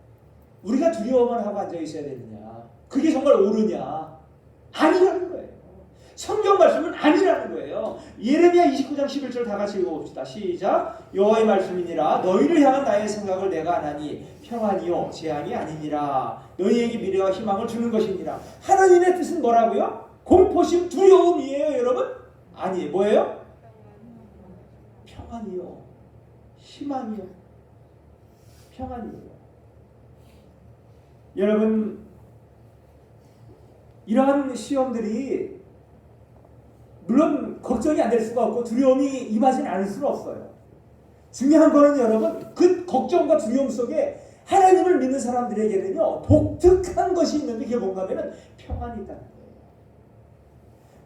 우리가 두려워만 하고 앉아 있어야 되느냐? 그게 정말 옳으냐? 아니라는 거예요. 성경 말씀은 아니라는 거예요. 예레미야 29장 11절 다 같이 읽어봅시다. 시작. 여호와의 말씀이니라 너희를 향한 나의 생각을 내가 아나니 평안이요 재앙이 아니니라. 너희에게 미래와 희망을 주는 것이니라. 하나님의 뜻은 뭐라고요? 공포심 두려움이에요 여러분? 아니 뭐예요? 평안이요 희망이요 평안이에요. 여러분 이러한 시험들이 물론 걱정이 안 될 수가 없고 두려움이 임하지는 않을 수는 없어요. 중요한 거는 여러분 그 걱정과 두려움 속에 하나님을 믿는 사람들에게는요 독특한 것이 있는데 그게 뭔가 하면 평안이 있다는 거예요.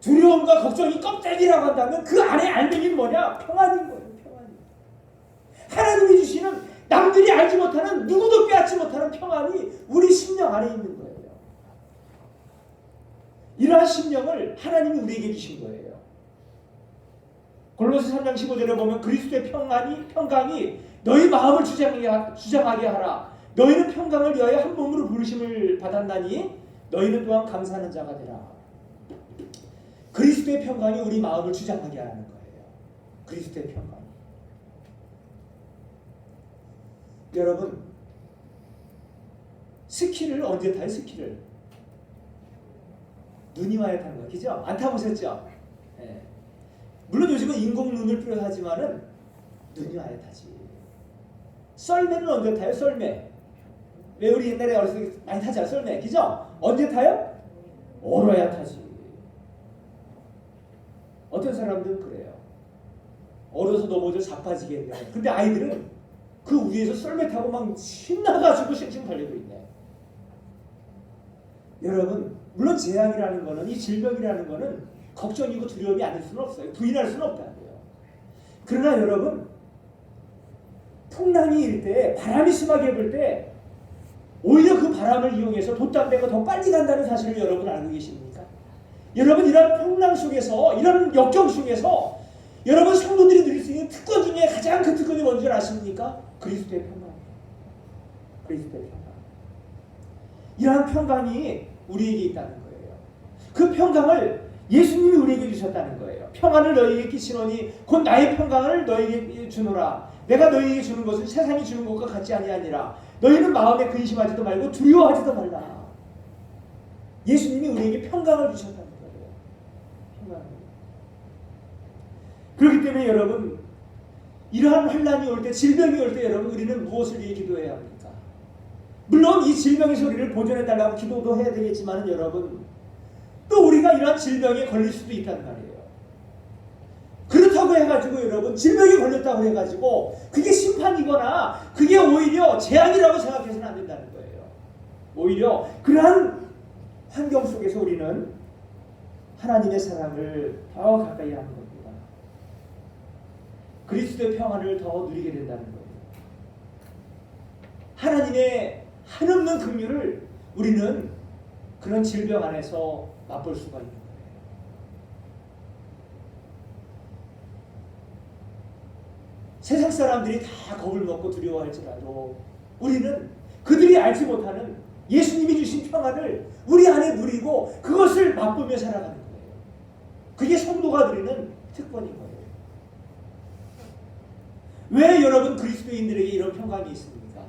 두려움과 걱정이 껍데기라고 한다면 그 안에 알맹이는 뭐냐? 평안인 거예요. 평안이. 하나님이 주시는 남들이 알지 못하는 누구도 빼앗지 못하는 평안이 우리 심령 안에 있는 거예요. 이러한 심령을 하나님이 우리에게 주신 거예요. 골로새 3장 15절에 보면 그리스도의 평강이 너희 마음을 주장하게 하라. 너희는 평강을 위하여 한 몸으로 부르심을 받았나니 너희는 또한 감사하는 자가 되라. 그리스도의 평강이 우리 마음을 주장하게 하는 거예요. 그리스도의 평강. 여러분 스키를 언제 타요? 스키를 눈이 와야 타는 거예요. 그죠? 안 타보셨죠? 네. 물론 요즘은 인공 눈을 필요하지만은 눈이 와야 타지. 썰매는 언제 타요? 썰매. 왜 우리 옛날에 어렸을 때 많이 타잖아요. 썰매. 그죠? 언제 타요? 얼어야 타지. 어떤 사람들은 그래요. 얼어서 넘어져 자빠지겠네. 근데 아이들은 그 위에서 썰매 타고 막 신나가지고 싱싱 달리고 있네. 여러분 물론 재앙이라는 거는 이 질병이라는 거는 걱정이고 두려움이 아닐 수는 없어요. 부인할 수는 없다고요. 그러나 여러분 풍랑이 일 때 바람이 심하게 불 때 오히려 그 바람을 이용해서 돛담배가 더 빨리 간다는 사실을 여러분 알고 계십니까? 여러분 이런 풍랑 속에서, 이런 역경 속에서 여러분 성도들이 누릴 수 있는 특권 중에 가장 큰 특권이 뭔지 아십니까? 그리스도의 평강이에요. 그리스도의 평강. 이러한 평강이 우리에게 있다는 거예요. 그 평강을 예수님이 우리에게 주셨다는 거예요. 평안을 너희에게 끼치노니 곧 나의 평강을 너희에게 주노라. 내가 너희에게 주는 것은 세상이 주는 것과 같지 아니하니라. 너희는 마음에 근심하지도 말고 두려워하지도 말라. 예수님이 우리에게 평강을 주셨다는 거예요. 평강을. 그렇기 때문에 여러분, 이러한 환난이 올 때, 질병이 올 때 여러분 우리는 무엇을 위해 기도해야 합니까? 물론 이 질병의 소리를 보존해달라고 기도도 해야 되겠지만 여러분, 또 우리가 이러한 질병에 걸릴 수도 있단 말이에요. 그렇다고 해가지고 여러분 질병에 걸렸다고 해가지고 그게 심판이거나 그게 오히려 재앙이라고 생각해서는 안 된다는 거예요. 오히려 그러한 환경 속에서 우리는 하나님의 사랑을 더 가까이 하는 겁니다. 그리스도의 평안을 더 누리게 된다는 거예요. 하나님의 한없는 긍휼을 우리는 그런 질병 안에서 맛볼 수가 있는 거예요. 세상 사람들이 다 겁을 먹고 두려워할지라도 우리는 그들이 알지 못하는 예수님이 주신 평안을 우리 안에 누리고 그것을 맛보며 살아가는 거예요. 그게 성도가 누리는 특권인 거예요. 왜 여러분 그리스도인들에게 이런 평강이 있습니까?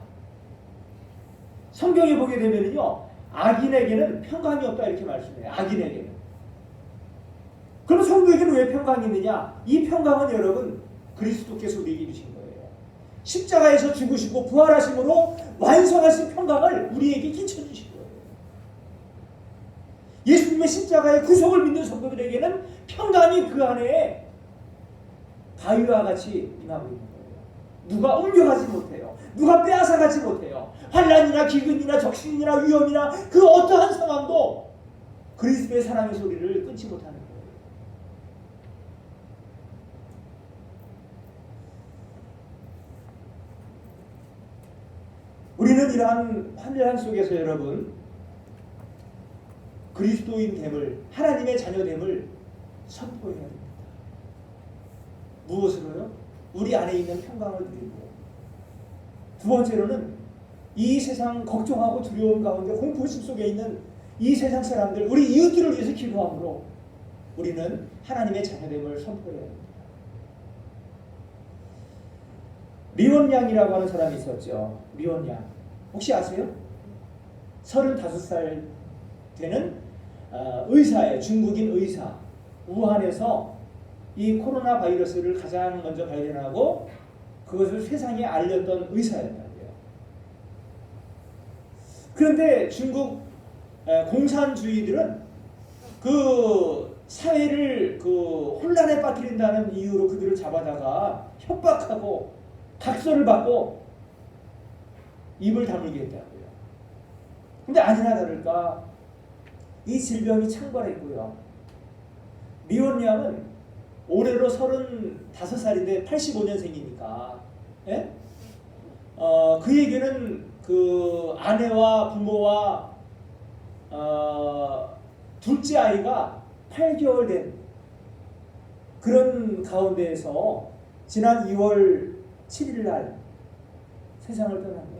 성경에 보게 되면요, 악인에게는 평강이 없다 이렇게 말씀해요. 악인에게는. 그럼 성도에게는 왜 평강이 있느냐? 이 평강은 여러분 그리스도께서 우리에게 주신 거예요. 십자가에서 죽으시고 부활하심으로 완성하신 평강을 우리에게 끼쳐주신 거예요. 예수님의 십자가의 구속을 믿는 성도들에게는 평강이 그 안에 바위와 같이 임하고 있는 거예요. 누가 옮겨가지 못해요. 누가 빼앗아가지 못해요. 환난이나 기근이나 적신이나 위험이나 그 어떠한 상황도 그리스도의 사랑의 소리를 끊지 못하는 거예요. 우리는 이러한 환란 속에서 여러분 그리스도인됨을, 하나님의 자녀됨을 선포해야 됩니다. 무엇으로요? 우리 안에 있는 평강을 누리고, 두 번째로는 이 세상 걱정하고 두려움 가운데 공포심 속에 있는 이 세상 사람들, 우리 이웃들을 위해서 기도함으로 우리는 하나님의 자녀됨을 선포해야 합니다. 리원양이라고 하는 사람이 있었죠. 리원양. 혹시 아세요? 35살 되는 의사예요. 중국인 의사. 우한에서 이 코로나 바이러스를 가장 먼저 발견하고 그것을 세상에 알렸던 의사였단 말이에요. 그런데 중국 공산주의들은 그 사회를 그 혼란에 빠뜨린다는 이유로 그들을 잡아다가 협박하고 각서를 받고 입을 다물게 했다고요. 근데 아니나 다를까 이 질병이 창궐했고요. 리온 양은 올해로 35살인데 85년생이니까 예? 그에게는 그 아내와 부모와 둘째 아이가 8개월 된 그런 가운데에서 지난 2월 7일 날 세상을 떠난 겁니다.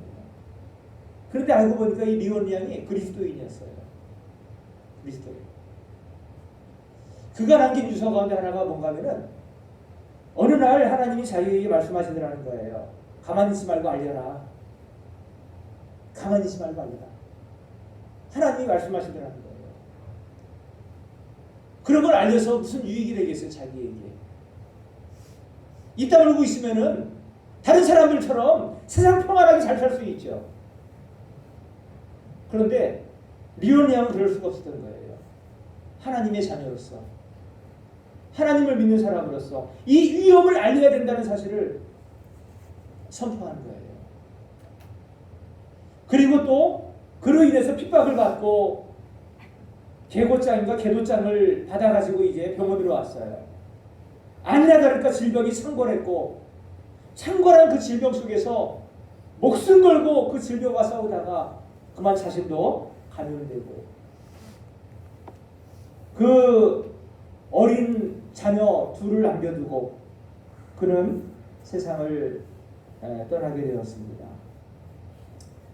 그런데 알고 보니까 이 리온 양이 그리스도인이었어요. 그리스도인. 그가 남긴 유서 가운데 하나가 뭔가 하면은 어느 날 하나님이 자기에게 말씀하시더라는 거예요. 가만히 있지 말고 알려라. 가만히 있지 말고 알려라. 하나님이 말씀하시더라는 거예요. 그런 걸 알려서 무슨 유익이 되겠어요, 자기에게. 입 다물고 있으면은 다른 사람들처럼 세상 평안하게 잘 살 수 있죠. 그런데 리온 양은 그럴 수가 없었던 거예요. 하나님의 자녀로서, 하나님을 믿는 사람으로서 이 위험을 알려야 된다는 사실을 선포하는 거예요. 그리고 또 그로 인해서 핍박을 받고 개고장인가 개도장을 받아가지고 이제 병원으로 왔어요. 아니나 다를까 질병이 창궐했고, 창궐한 그 질병 속에서 목숨 걸고 그 질병과 싸우다가 그만 자신도 감염되고 그 어린 자녀 둘을 남겨두고 그는 세상을 떠나게 되었습니다.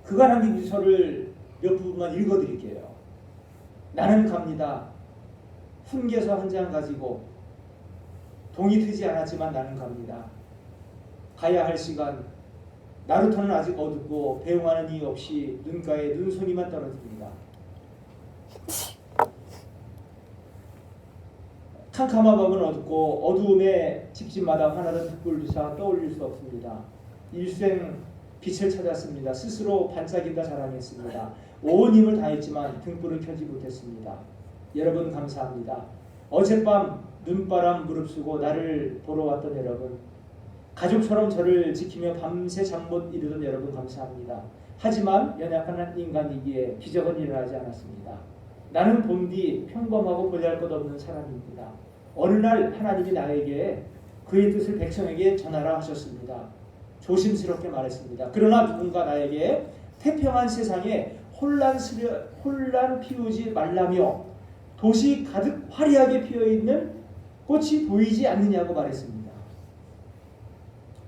그가 남긴 유서를 몇 부분만 읽어드릴게요. 나는 갑니다. 훈계서 한 장 가지고 동이 트지 않았지만 나는 갑니다. 가야 할 시간 나루터는 아직 어둡고 배웅하는 이 없이 눈가에 눈송이만 떨어집니다. 캄캄한 밤은 어둡고 어두움에 집집마다 하나는 득불두사 떠올릴 수 없습니다. 일생 빛을 찾았습니다. 스스로 반짝인다 자랑했습니다. 온 힘을 다했지만 등불을 켜지 못했습니다. 여러분 감사합니다. 어젯밤 눈바람 무릅쓰고 나를 보러 왔던 여러분, 가족처럼 저를 지키며 밤새 잠 못 이루던 여러분 감사합니다. 하지만 연약한 인간이기에 기적은 일어나지 않았습니다. 나는 본디 평범하고 보잘것없는 사람입니다. 어느 날 하나님이 나에게 그의 뜻을 백성에게 전하라 하셨습니다. 조심스럽게 말했습니다. 그러나 누군가 나에게 태평한 세상에 혼란 피우지 말라며 도시 가득 화려하게 피어있는 꽃이 보이지 않느냐고 말했습니다.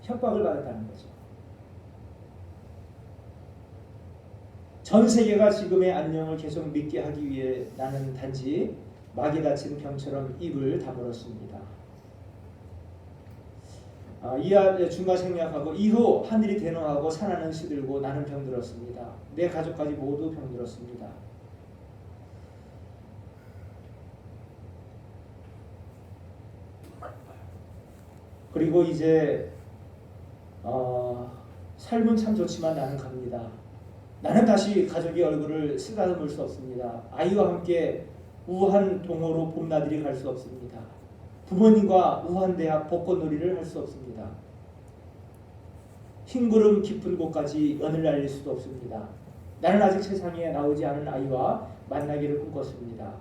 협박을 받았다는 거죠. 전 세계가 지금의 안녕을 계속 믿게 하기 위해 나는 단지 막이 닫힌 병처럼 입을 다물었습니다. 이 중간 생략하고 이후 하늘이 대노하고 산하는 시들고 나는 병들었습니다. 내 가족까지 모두 병들었습니다. 그리고 이제 삶은 참 좋지만 나는 갑니다. 나는 다시 가족의 얼굴을 쓰다듬을 수 없습니다. 아이와 함께 우한 동호로 봄나들이 갈 수 없습니다. 부모님과 우한대학 벚꽃놀이를 할 수 없습니다. 흰구름 깊은 곳까지 연을 날릴 수도 없습니다. 나는 아직 세상에 나오지 않은 아이와 만나기를 꿈꿨습니다.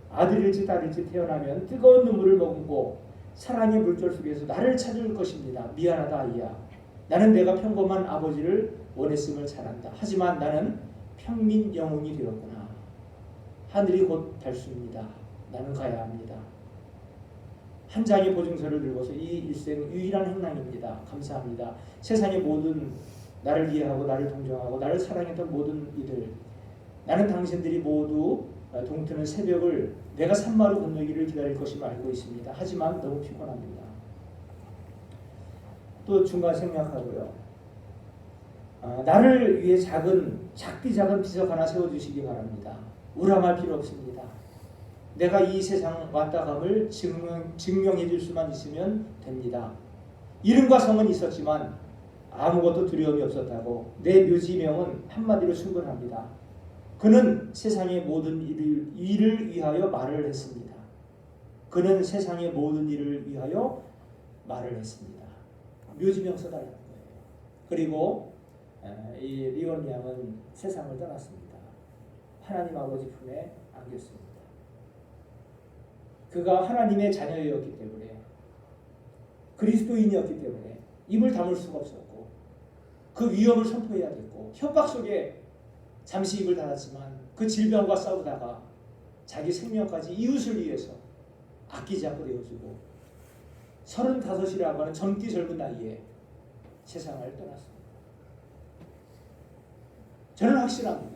아들일지 딸일지 태어나면 뜨거운 눈물을 머금고 사랑의 물결 속에서 나를 찾을 것입니다. 미안하다 아이야. 나는 내가 평범한 아버지를 원했음을 잘한다. 하지만 나는 평민 영웅이 되었구나. 하늘이 곧 닳습니다. 나는 가야 합니다. 한 장의 보증서를 들고서 이 일생 유일한 행랑입니다. 감사합니다. 세상의 모든 나를 이해하고 나를 동정하고 나를 사랑했던 모든 이들, 나는 당신들이 모두 동트는 새벽을 내가 산마루 건너기를 기다릴 것임을 알고 있습니다. 하지만 너무 피곤합니다. 또 중간 생략하고요. 나를 위해 작디 작은 비석 하나 세워주시기 바랍니다. 우람할 필요 없습니다. 내가 이 세상 왔다감을 증명해 줄 수만 있으면 됩니다. 이름과 성은 있었지만 아무것도 두려움이 없었다고 내 묘지명은 한마디로 충분합니다. 그는 세상의 모든 일을 위하여 말을 했습니다. 그는 세상의 모든 일을 위하여 말을 했습니다. 묘지명 써달라는 거예요. 그리고 이 리온 양은 세상을 떠났습니다. 하나님 아버지 품에 안겼습니다. 그가 하나님의 자녀였기 때문에, 그리스도인이었기 때문에 입을 다물 수가 없었고 그 위험을 선포해야 됐고 협박 속에 잠시 입을 닫았지만 그 질병과 싸우다가 자기 생명까지 이웃을 위해서 아끼지 않고 내어주고 35이라고 하는 젊기 젊은 나이에 세상을 떠났습니다. 저는 확실합니다.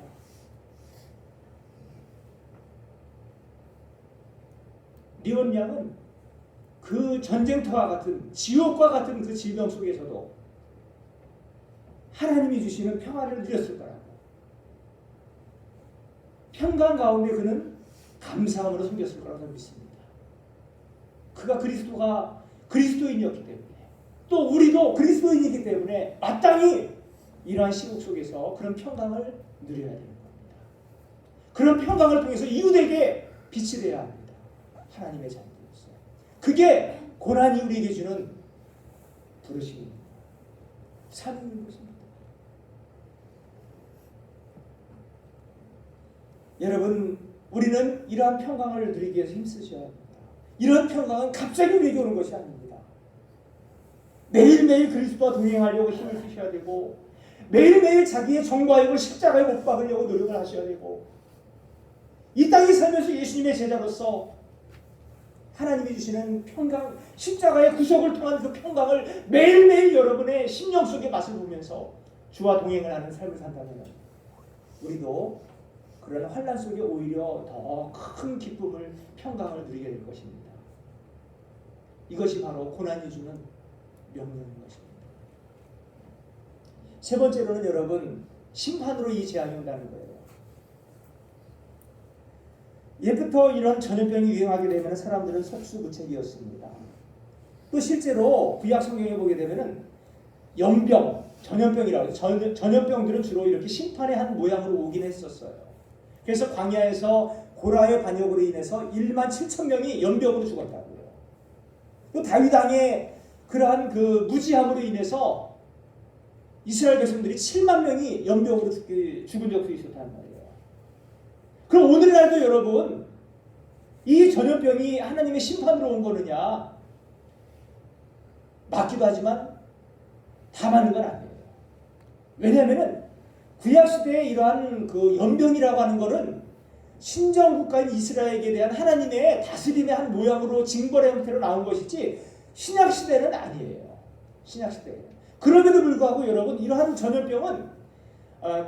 리온 양은 그 전쟁터와 같은 지옥과 같은 그 질병 속에서도 하나님이 주시는 평화를 누렸을 거라고. 평강 가운데 그는 감사함으로 섬겼을 거라고 믿습니다. 그가 그리스도인이었기 때문에, 또 우리도 그리스도인이기 때문에 마땅히 이러한 시국 속에서 그런 평강을 누려야 되는 겁니다. 그런 평강을 통해서 이웃에게 빛이 되어야 합니다. 하나님의 자녀로서. 그게 고난이 우리에게 주는 부르심입니다. 사명인 것입니다. 여러분, 우리는 이러한 평강을 누리기 위해서 힘쓰셔야 합니다. 이런 평강은 갑자기 우리에게 오는 것이 아닙니다. 매일매일 그리스도와 동행하려고 힘을 쓰셔야 되고, 매일매일 자기의 정과욕을 십자가에 못 박으려고 노력을 하셔야 되고, 이 땅에 살면서 예수님의 제자로서 하나님이 주시는 평강, 십자가의 구속을 통한 그 평강을 매일매일 여러분의 심령 속에 맛을 보면서 주와 동행을 하는 삶을 산다면 우리도 그런 환난 속에 오히려 더 큰 기쁨을, 평강을 누리게 될 것입니다. 이것이 바로 고난이 주는 명령인 것입니다. 세 번째로는 여러분, 심판으로 이 재앙이 온다는 거예요. 예부터 이런 전염병이 유행하게 되면 사람들은 속수무책이었습니다. 또 실제로 구약 성경에 보게 되면은 연병, 전염병이라고, 전염병들은 주로 이렇게 심판의 한 모양으로 오긴 했었어요. 그래서 광야에서 고라의 반역으로 인해서 1만 7천 명이 연병으로 죽었다고요. 또 다윗 왕의 그러한 그 무지함으로 인해서 이스라엘 백성들이 7만 명이 연병으로 죽은 적도 있었단 말이에요. 그럼 오늘날도 여러분, 이 전염병이 하나님의 심판으로 온 거느냐? 맞기도 하지만 다 맞는 건 아니에요. 왜냐하면 구약시대에 이러한 그 연병이라고 하는 거는 신정국가인 이스라엘에 대한 하나님의 다스림의 한 모양으로 징벌의 형태로 나온 것이지 신약시대는 아니에요. 신약시대에는. 그럼에도 불구하고 여러분, 이러한 전염병은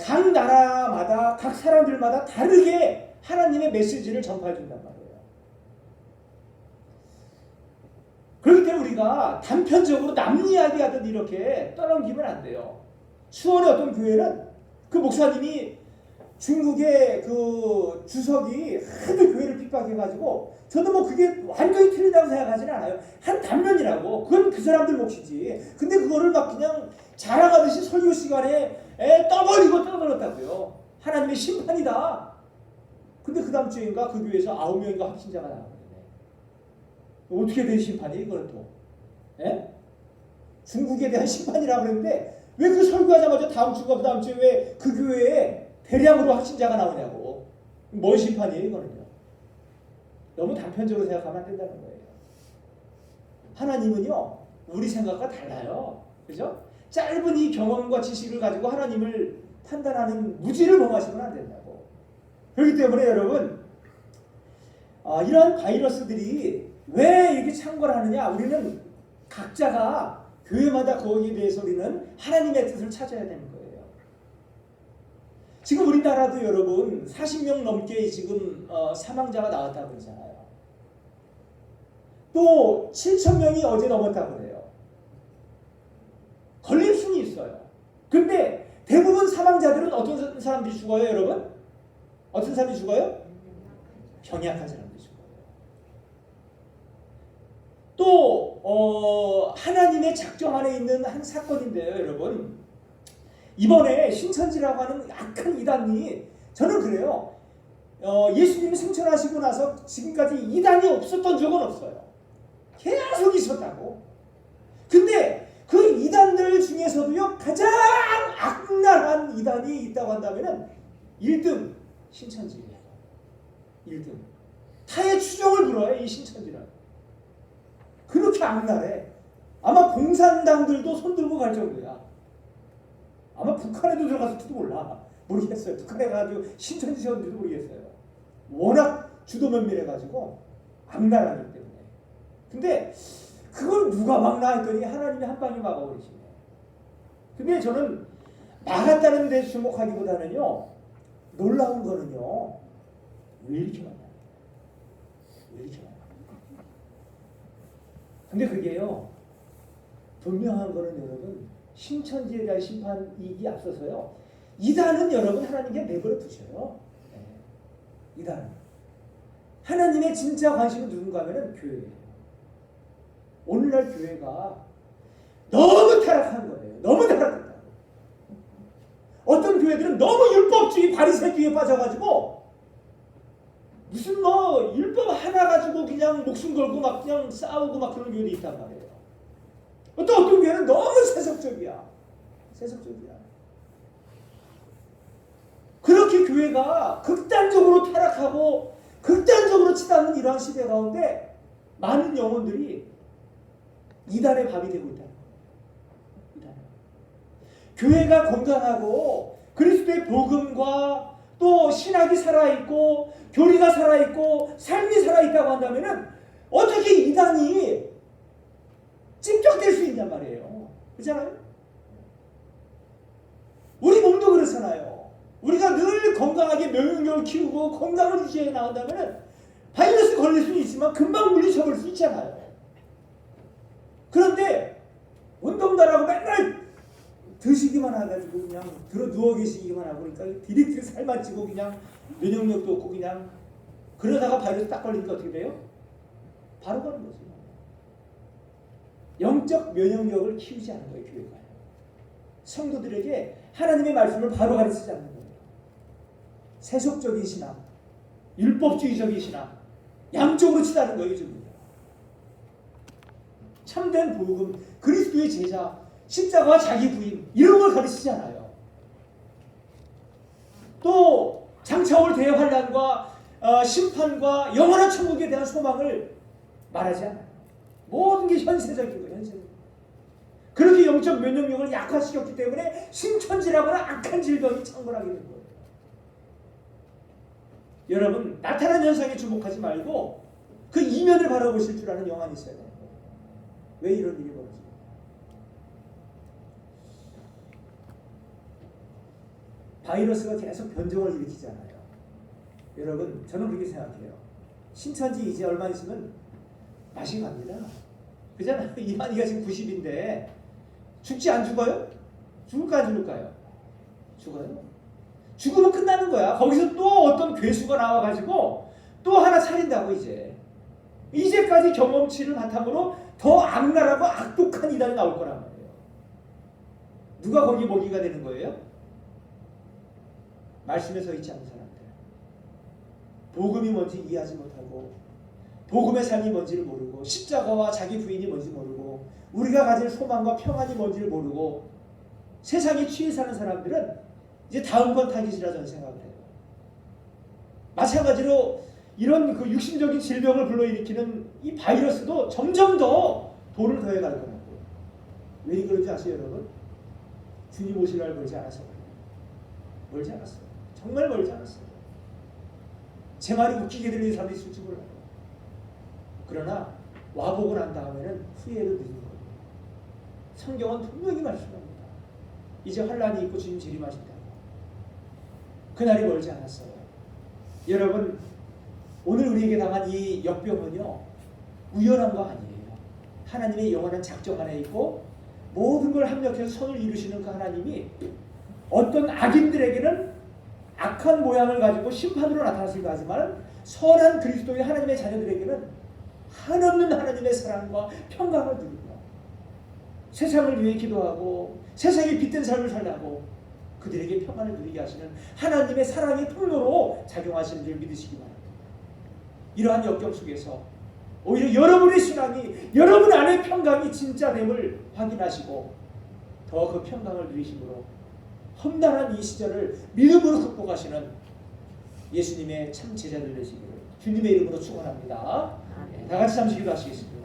각 나라마다, 각 사람들마다 다르게 하나님의 메시지를 전파해 준단 말이에요. 그렇기 때문에 우리가 단편적으로 남 이야기하듯 이렇게 떠넘기면 안 돼요. 수원의 어떤 교회는 그 목사님이 중국의 그 주석이 하도 교회를 핍박해가지고, 저도 뭐 그게 완전히 틀리다고 생각하지는 않아요. 한 단면이라고. 그건 그 사람들 몫이지. 근데 그거를 막 그냥 자랑하듯이 설교 시간에 떠벌리고 떠벌렸다고요. 하나님의 심판이다. 근데 그 다음 주인가 그 교회에서 9명인가 확진자가 나왔거든요. 어떻게 된 심판이 이거는 또? 중국에 대한 심판이라고 그랬는데 왜 그 설교하자마자 다음 주가 그 다음 주에 왜 그 교회에 대량으로 확진자가 나오냐고. 뭔 심판이에요 이거는요. 너무 단편적으로 생각하면 안 된다는 거예요. 하나님은요 우리 생각과 달라요. 그죠? 짧은 이 경험과 지식을 가지고 하나님을 판단하는 무지를 범하시면 안 된다고. 그렇기 때문에 여러분, 이러한 바이러스들이 왜 이렇게 창궐하느냐, 우리는 각자가 교회마다 거기에 대해서 우리는 하나님의 뜻을 찾아야 되는 거예요. 지금 우리나라도 여러분 40명 넘게 지금 사망자가 나왔다고 그러잖아요. 또 7천 명이 어제 넘었다고 그래요. 걸릴 수는 있어요. 근데 대부분 사망자들은 어떤 사람들이 죽어요, 여러분? 어떤 사람들이 죽어요? 병약한 사람들이 죽어요. 또 하나님의 작정 안에 있는 한 사건인데요, 여러분. 이번에 신천지라고 하는 악한 이단이, 저는 그래요. 예수님이 승천하시고 나서 지금까지 이단이 없었던 적은 없어요. 계속 있었다고. 근데 그 이단들 중에서도요, 가장 악랄한 이단이 있다고 한다면 1등 신천지예요. 1등. 타의 추종을 불어요, 이 신천지는. 그렇게 악랄해. 아마 공산당들도 손들고 갈 정도야. 아마 북한에도 들어갔을지도 몰라. 모르겠어요. 북한에 가가지고 신천지 세웠는지도 모르겠어요. 워낙 주도 면밀해가지고 악랄하기 때문에. 근데 그걸 누가 막나 했더니 하나님이 한 방에 막아버리시네. 근데 저는 막았다는 데 주목하기보다는요, 놀라운 거는요, 왜 이렇게 막나? 왜 이렇게 막나? 근데 그게요, 분명한 거는 여러분, 신천지에 대한 심판이기 앞서서요, 이단은 여러분 하나님께 내버려 두셔요. 이단은. 하나님의 진짜 관심은 누군가 하면은 교회예요. 오늘날 교회가 너무 타락한 거예요. 너무 타락했다. 어떤 교회들은 너무 율법주의 바리새교에 빠져가지고 무슨 뭐 율법 하나 가지고 그냥 목숨 걸고 막 그냥 싸우고 막 그런 교회도 있단 말이에요. 어떤 교회는 너무 세속적이야. 세속적이야. 그렇게 교회가 극단적으로 타락하고 극단적으로 치닫는 이러한 시대 가운데 많은 영혼들이 이단의 밥이 되고 있다. 이단의. 교회가 건강하고 그리스도의 복음과 또 신학이 살아있고 교리가 살아있고 삶이 살아있다고 한다면은 어떻게 이단이 찝적될 수 있냔 말이에요. 그렇잖아요? 우리 몸도 그렇잖아요. 우리가 늘 건강하게 면역력을 키우고 건강을 유지해 나간다면은 바이러스 걸릴 수는 있지만 금방 물리쳐버릴 수 있잖아요. 그런데 운동도 안 하고 맨날 드시기만 해가지고 그냥 들어 누워 계시기만 하고 그러니까 디렉트 살만 찌고 그냥 면역력도 없고 그냥 그러다가 바이러스 딱 걸리니까 어떻게 돼요? 바로 가는 거죠. 영적 면역력을 키우지 않는 거예요. 교회가. 성도들에게 하나님의 말씀을 바로 가르치지 않는 거예요. 세속적인 신앙, 율법주의적인 신앙, 양쪽으로 치닫는 거예요. 지금. 참된 복음, 그리스도의 제자, 십자가와 자기 부인 이런 걸 가르치지 않아요. 또 장차올 대환란과 심판과 영원한 천국에 대한 소망을 말하지 않아요. 모든 게 현세적인 거예요. 현세적. 그렇게 영적 면역력을 약화시켰기 때문에 신천지라거나 악한 질병이 창궐하게 된 거예요. 여러분 나타난 현상에 주목하지 말고 그 이면을 바라보실 줄 아는 영안이 있어야 돼요. 왜 이런 일이 벌어지죠? 바이러스가 계속 변종을 일으키잖아요. 여러분 저는 그렇게 생각해요. 신천지 이제 얼마 있으면 맛이 갑니다. 그잖아요. 이만희가 지금 90인데 죽지 안 죽어요? 죽을까 안 죽을까요? 죽어요. 죽으면 끝나는 거야. 거기서 또 어떤 괴수가 나와가지고 또 하나 차린다고 이제까지 경험치를 바탕으로 더 악랄하고 악독한 이단이 나올 거란 말이에요. 누가 거기 먹이가 되는 거예요? 말씀에 서 있지 않는 사람들. 복음이 뭔지 이해하지 못하고 복음의 삶이 뭔지를 모르고 십자가와 자기 부인이 뭔지 모르고 우리가 가질 소망과 평안이 뭔지를 모르고 세상에 취해 사는 사람들은 이제 다음번 타깃이라 저는 생각을 해요. 마찬가지로 이런 그 육신적인 질병을 불러일으키는 이 바이러스도 점점 더 돌을 더해갈 거라고. 왜 그런지 아세요, 여러분? 주님 오실 날 멀지 않아서 그래요. 멀지 않았어요. 정말 멀지 않았어요. 제 말이 웃기게 들리는 사람이 있을지 몰라요. 그러나 와보고 난 다음에는 후회를 늦는 거예요. 성경은 분명히 말씀합니다. 이제 환란이 있고 주님 재림하신다. 그날이 멀지 않았어요. 여러분 오늘 우리에게 당한 이 역병은요 우연한 거 아니에요. 하나님의 영원한 작정 안에 있고 모든 걸 합력해서 선을 이루시는 그 하나님이 어떤 악인들에게는 악한 모양을 가지고 심판으로 나타났을까 하지만 선한 그리스도의 하나님의 자녀들에게는 한없는 하나님의 사랑과 평강을 누립니다. 세상을 위해 기도하고 세상에 빛된 삶을 살라고 그들에게 평안을 누리게 하시는 하나님의 사랑의 통로로 작용하시는 줄 믿으시기 바랍니다. 이러한 역경 속에서 오히려 여러분의 신앙이 여러분 안의 평강이 진짜됨을 확인하시고 더 그 평강을 누리심으로 험난한 이 시절을 믿음으로 극복하시는 예수님의 참 제자들 되시기를 주님의 이름으로 축원합니다. 다 같이 잠시 기도하시겠습니다.